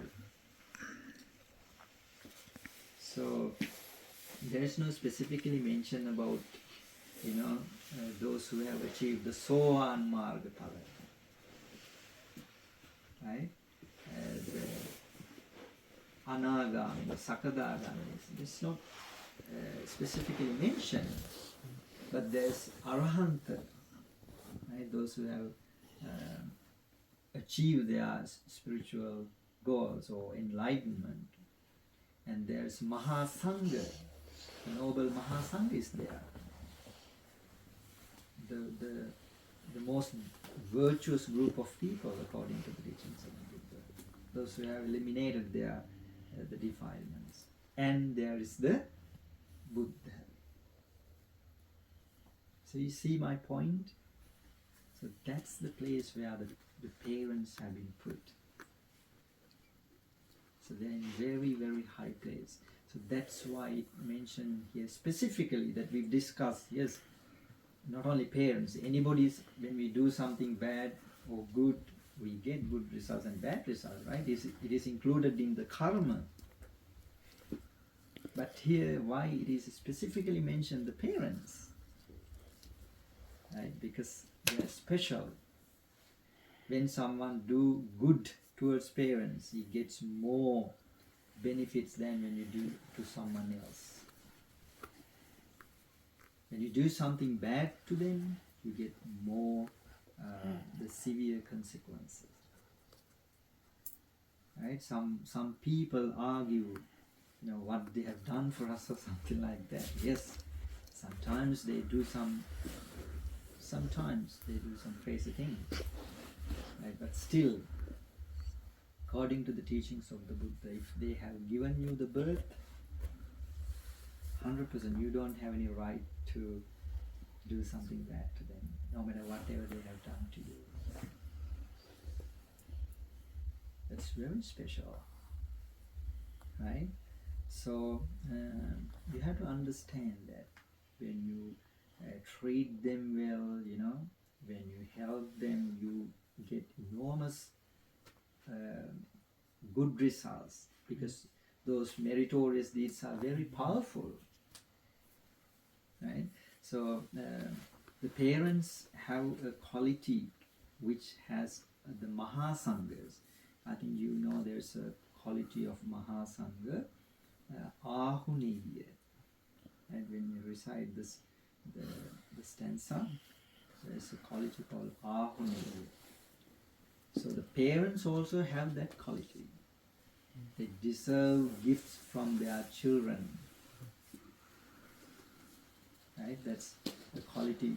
So there is no specifically mention about, those who have achieved the Sohan Marga Phala, right? The Anagami, the Sakadagami, it's not specifically mentioned, but there's Arahanta, right? Those who have achieved their spiritual goals or enlightenment. And there's Mahasangha, the noble Mahasangha is there. The most virtuous group of people according to the teachings of the Buddha. Those who have eliminated their the defilements. And there is the Buddha. So you see my point? So that's the place where the parents have been put. So they're in very, very high place. So that's why it mentioned here specifically that we've discussed, yes, not only parents, anybody's, when we do something bad or good, we get good results and bad results, right? It is included in the karma. But here, why it is specifically mentioned the parents, right? Because they are special. When someone do good towards parents, he gets more benefits than when you do to someone else. When you do something bad to them, you get more the severe consequences. Right? Some people argue, what they have done for us or something like that. Yes, sometimes they do some crazy things. Right? But still, according to the teachings of the Buddha, if they have given you the birth, 100% you don't have any right to do something bad to them, no matter whatever they have done to you. That's very special, right? So you have to understand that when you treat them well, when you help them, you get enormous good results, because those meritorious deeds are very powerful, right? So the parents have a quality which has the Mahasanghas. I think there's a quality of Mahasangha, Ahuniya. And when you recite the stanza, there's a quality called Ahuniya. So the parents also have that quality. They deserve gifts from their children. Right? That's the quality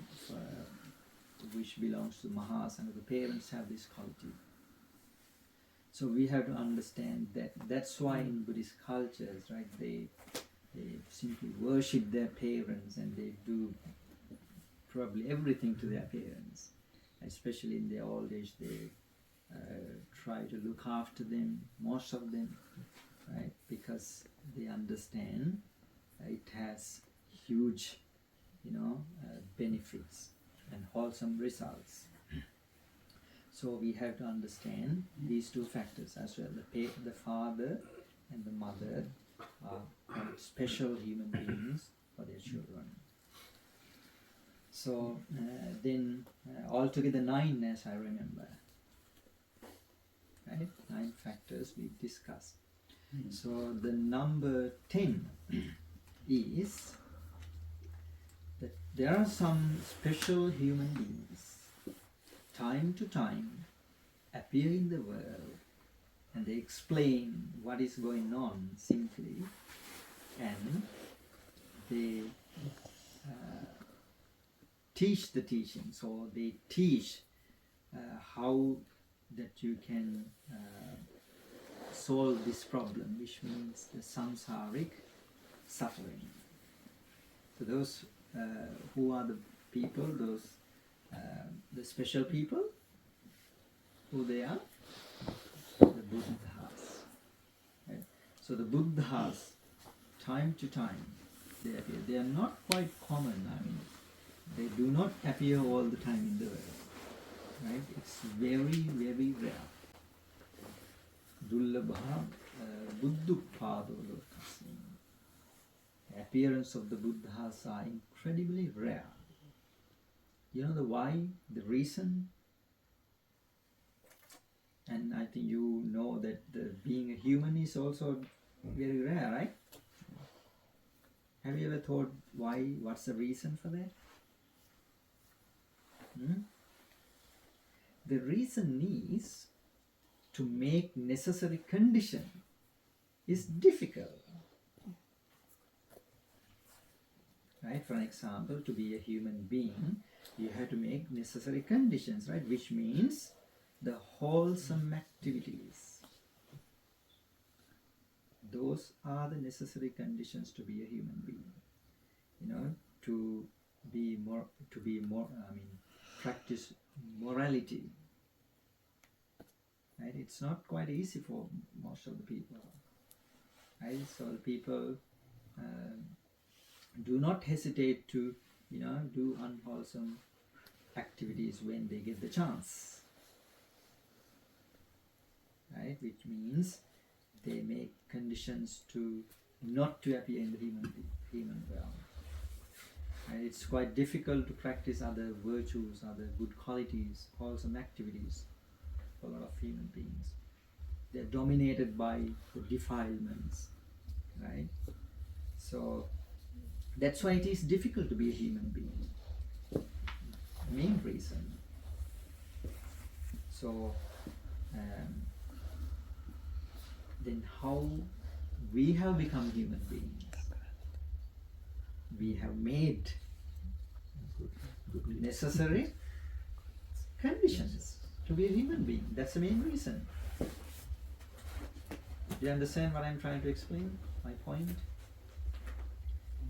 which belongs to Mahasangha. The parents have this quality. So we have to understand that. That's why in Buddhist cultures, right, they simply worship their parents and they do probably everything to their parents. Especially in their old age, they try to look after them, most of them, right? Because they understand it has huge, benefits and wholesome results. So we have to understand these two factors as well. The father and the mother are quite special human beings for their children. So then altogether 9, as I remember. Right? 9 factors we've discussed. So the number 10 is that there are some special human beings, time to time, appear in the world and they explain what is going on simply, and they teach the teachings, or they teach how that you can solve this problem, which means the samsaric suffering. So those who are the people, those the special people, who they are? The Buddhas. Right? So the Buddhas, time to time, they appear. They are not quite common. I mean, they do not appear all the time in the world. Right? It's very, very rare. Dullabha Buddhupado Lokasmin. The appearance of the Buddhas are incredibly rare. You know the why? The reason? And I think you know that being a human is also very rare, right? Have you ever thought why? What's the reason for that? The reason is to make necessary condition is difficult. Right? For example, to be a human being, you have to make necessary conditions, right? Which means the wholesome activities. Those are the necessary conditions to be a human being. You know, to be more, practice morality. Right? It's not quite easy for most of the people. Right? So the people do not hesitate to, do unwholesome activities when they get the chance. Right? Which means they make conditions to not to appear in the human realm. Right? It's quite difficult to practice other virtues, other good qualities, wholesome activities for a lot of human beings. They're dominated by the defilements, right? So that's why it is difficult to be a human being. The main reason. So then how we have become human beings? We have made necessary conditions to be a human being. That's the main reason. Do you understand what I'm trying to explain? My point?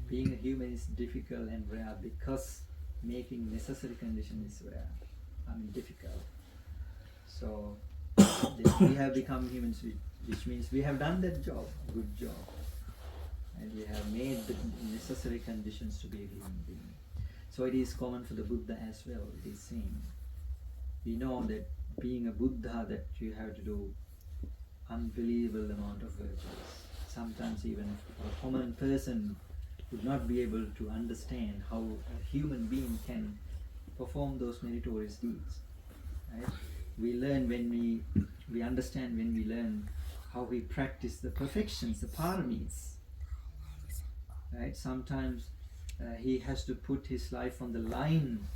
Being a human is difficult and rare because making necessary conditions is rare. Difficult. So we have become humans, which means we have done that job, good job. And we have made the necessary conditions to be a human being. So it is common for the Buddha as well. It is same. We know that being a Buddha, that you have to do unbelievable amount of virtues. Sometimes even a common person would not be able to understand how a human being can perform those meritorious deeds. Right? We learn when we understand when we learn how we practice the perfections, the paramis. Right? Sometimes he has to put his life on the line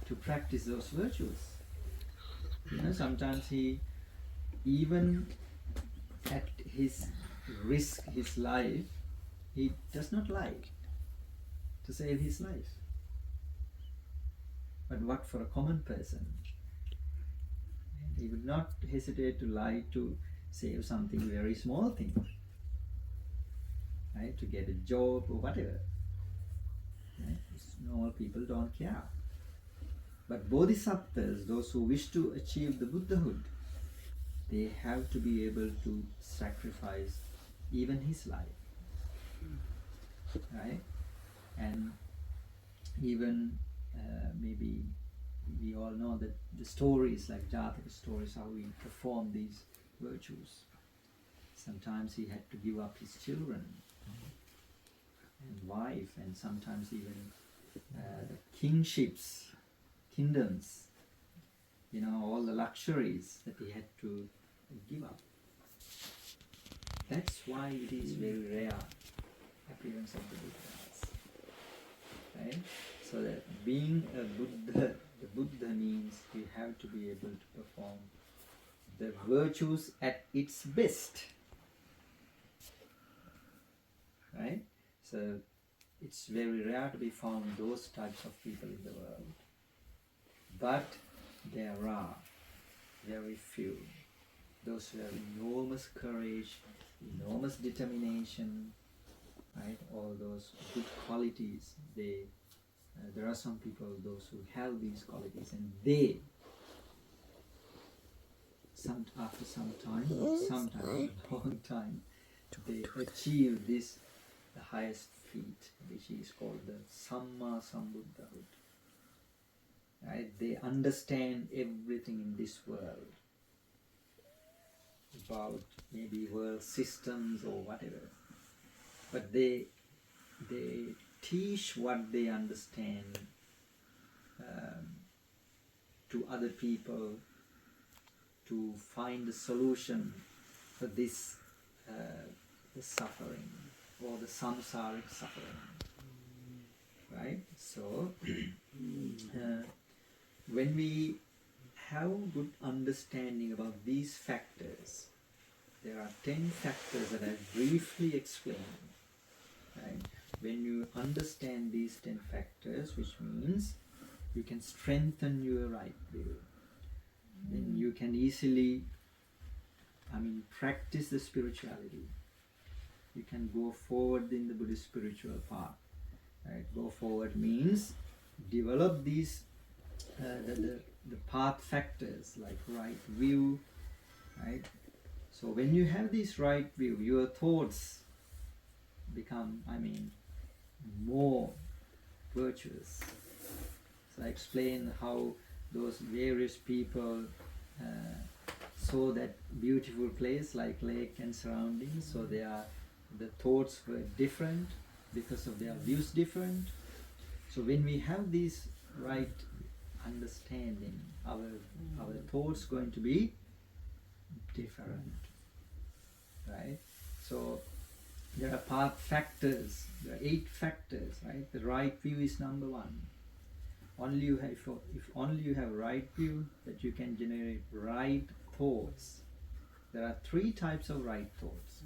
to practice those virtues. Sometimes he, even at his risk, his life, he does not lie to save his life. But what for a common person? He would not hesitate to lie to save something very small thing. Right? To get a job or whatever. Right? Normal people don't care. But bodhisattvas, those who wish to achieve the Buddhahood, they have to be able to sacrifice even his life. Right? And even maybe we all know that the stories, like Jataka stories, how we perform these virtues. Sometimes he had to give up his children and wife, and sometimes even the kingships, kingdoms, all the luxuries that he had to give up. That's why it is very rare appearance of the Buddhas. Right? So that being a Buddha, the Buddha means you have to be able to perform the virtues at its best. Right? So it's very rare to be found those types of people in the world. But there are very few. Those who have enormous courage, enormous determination, right? All those good qualities. There are some people, those who have these qualities, and they, after some time, sometimes a long time, they achieve this, the highest feat, which is called the Samma Sambuddhahood. Right? They understand everything in this world about maybe world systems or whatever, but they teach what they understand to other people to find a solution for this the suffering or the samsaric suffering. Right? So when we have good understanding about these factors, there are 10 factors that I briefly explained. Right? When you understand these 10 factors, which means you can strengthen your right view, then you can easily, practice the spirituality. You can go forward in the Buddhist spiritual path. Right? Go forward means develop these the path factors like right view. Right? So when you have this right view, your thoughts become, more virtuous. So I explain how those various people saw that beautiful place like lake and surroundings. So the thoughts were different because of their views different. So when we have this right understanding, our thoughts going to be different. Right? So there are path factors, there are 8 factors, right? The right view is number 1. Only you have, if only you have right view, that you can generate right thoughts. There are 3 types of right thoughts.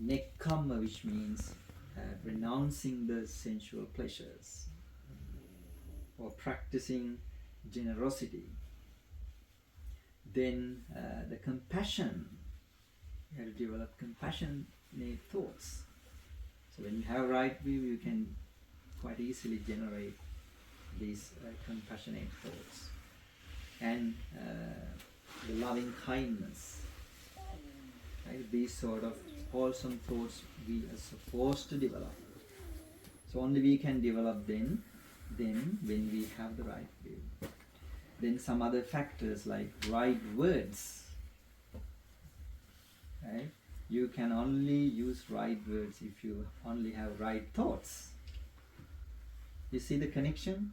Nekkhamma, which means renouncing the sensual pleasures, or practicing generosity. Then the compassion, you have to develop compassionate thoughts. So when you have right view, you can quite easily generate these compassionate thoughts. And the loving kindness. Right? These sort of wholesome thoughts we are supposed to develop. So only we can develop them when we have the right view. Then some other factors like right words. Right? You can only use right words if you only have right thoughts. You see the connection?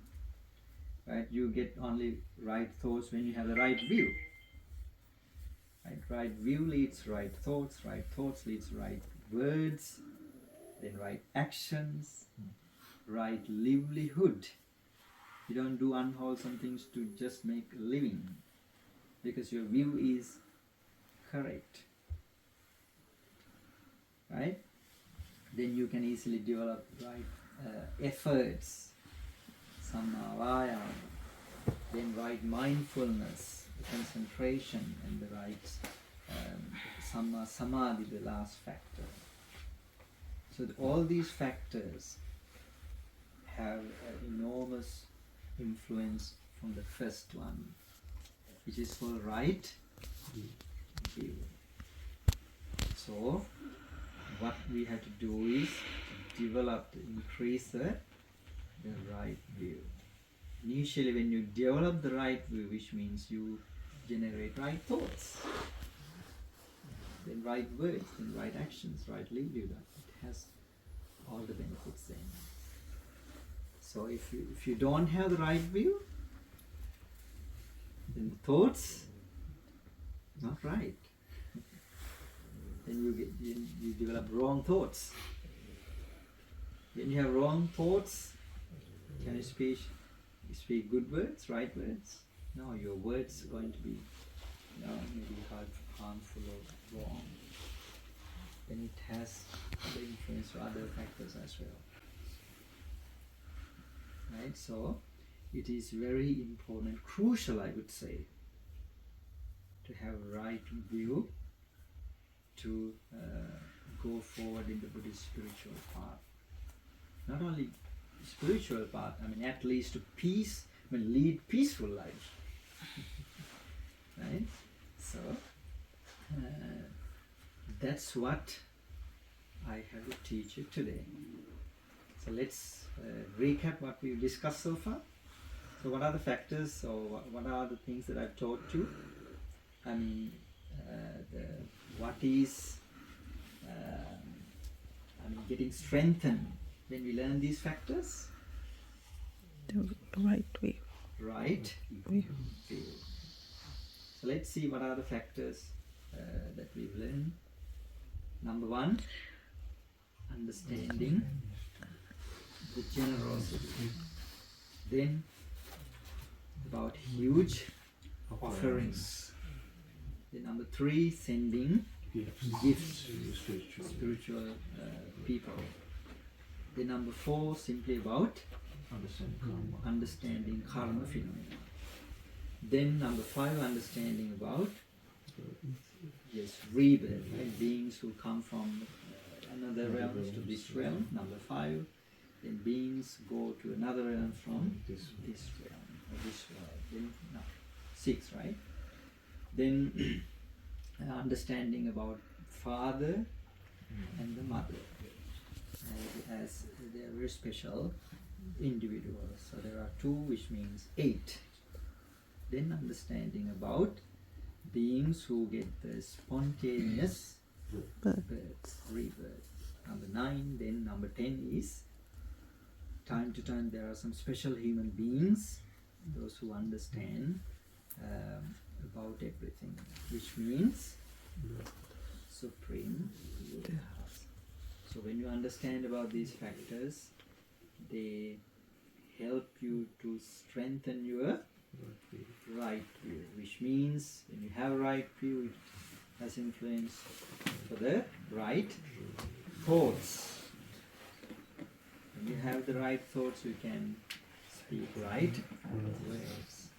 Right? You get only right thoughts when you have the right view. Right view leads right thoughts leads right words, then right actions, right livelihood. You don't do unwholesome things to just make a living, because your view is correct. Right? Then you can easily develop right efforts, samma vayama, then right mindfulness, concentration, and the right samma samadhi, the last factor. So all these factors have an enormous influence from the first one, which is called right view. So what we have to do is develop, increase the right view. Initially, when you develop the right view, which means you generate right thoughts, then right words, then right actions, right livelihood, it has all the benefits then. So if you don't have the right view, then the thoughts not right. Then you develop wrong thoughts. When you have wrong thoughts, can you speak good words, right words? No, your words are going to be maybe harmful or wrong, then it has the influence of other factors as well. Right? So it is very important, crucial, I would say, to have right view to go forward in the Buddhist spiritual path. Not only spiritual path, I mean at least to peace, I mean lead peaceful life. Right? So that's what I have to teach you today. So let's recap what we've discussed so far. So what are the factors, or what are the things that I've taught you? I mean, what is getting strengthened when we learn these factors? The right view. Right view. So let's see what are the factors that we've learned. Number 1, understanding the generosity. Then about huge offerings. Then number 3, sending gifts to spiritual people. Then number 4, simply about understanding karma phenomena. Then number 5, understanding about rebirth, right? Beings who come from another realm to this realm. Number 5, then beings go to another realm from this realm or this world. Then 6, right? Then understanding about father and the mother as they are very special individuals. So there are 2, which means 8. Then understanding about beings who get the spontaneous birth, rebirth. Number 9. Then number 10 is time to time there are some special human beings, those who understand about everything, which means supreme Buddha. So when you understand about these factors, they help you to strengthen your right view, which means when you have right view, it has influence for the right thoughts. When you have the right thoughts, you can speak right words,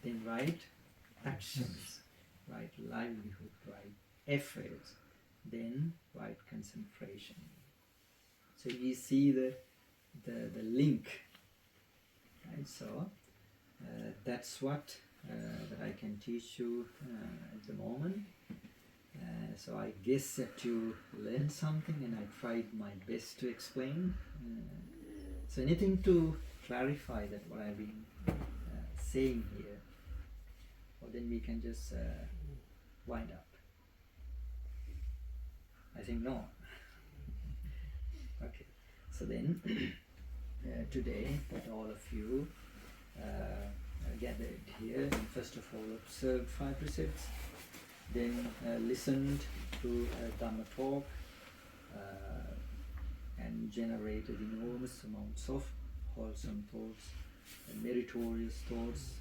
then right actions, right livelihood, right efforts, then right concentration. So you see the link, right? So that's what that I can teach you at the moment. So I guess that you learned something, and I tried my best to explain. So anything to clarify that what I've been saying here, or then we can just wind up. I think no. Okay. So then today that all of you gathered here, and first of all observed 5 precepts, then listened to a Dharma talk and generated enormous amounts of wholesome thoughts and meritorious thoughts.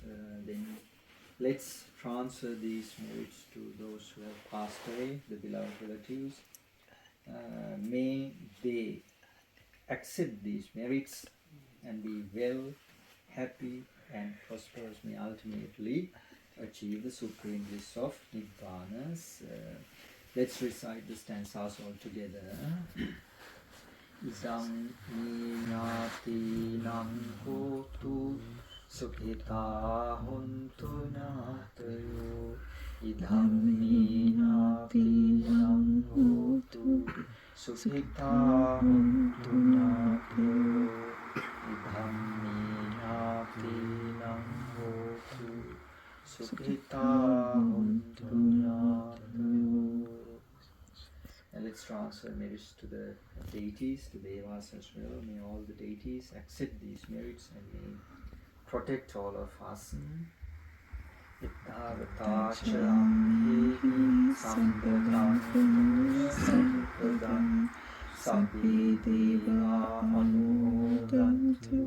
Then let's transfer these merits to those who have passed away, the beloved relatives. May they accept these merits and be well, happy and prosperous, may ultimately achieve the supreme bliss of Nibbana. Let's recite the stanzas all together. Idam nīnāti nang hotu sukhitā hontu nātayo. Idam nīnāti nang hotu sukhitā hontu nātayo. Idam nīnāti nang hotu sukhitā hontu nātayo. And let's transfer merits to the deities, to devas as well. May all the deities accept these merits and may protect all of us. Ittavatacha amhehi sampradam sampradam sabbi deva anumodantu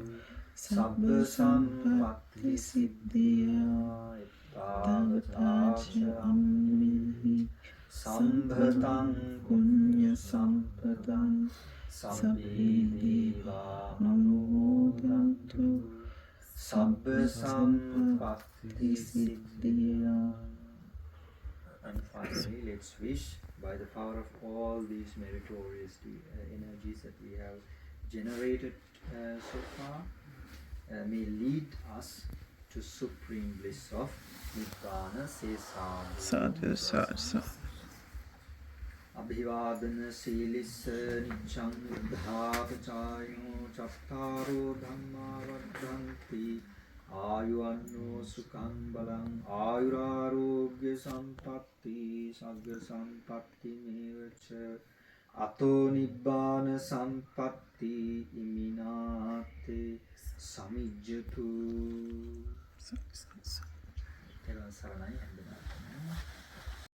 sabba sampatti siddhya. Tavatāca ammihi Sambhatam punya sampadam Sabbe deva anumodantu Sabba sampatti siddhya. And finally, let's wish by the power of all these meritorious energies that we have generated so far, may lead us to supreme bliss of Nibbana. Say Sadhu, sadhu, sadhu. Abhivadana silissa niccang buddhāpacāyo cattaro dhamma vaddhanti āyuvanno sukhang balang āyurārogya sampatti sagga sampatti mevaca ato nibbāna sampatti iminate samijjatu. Thero saranai and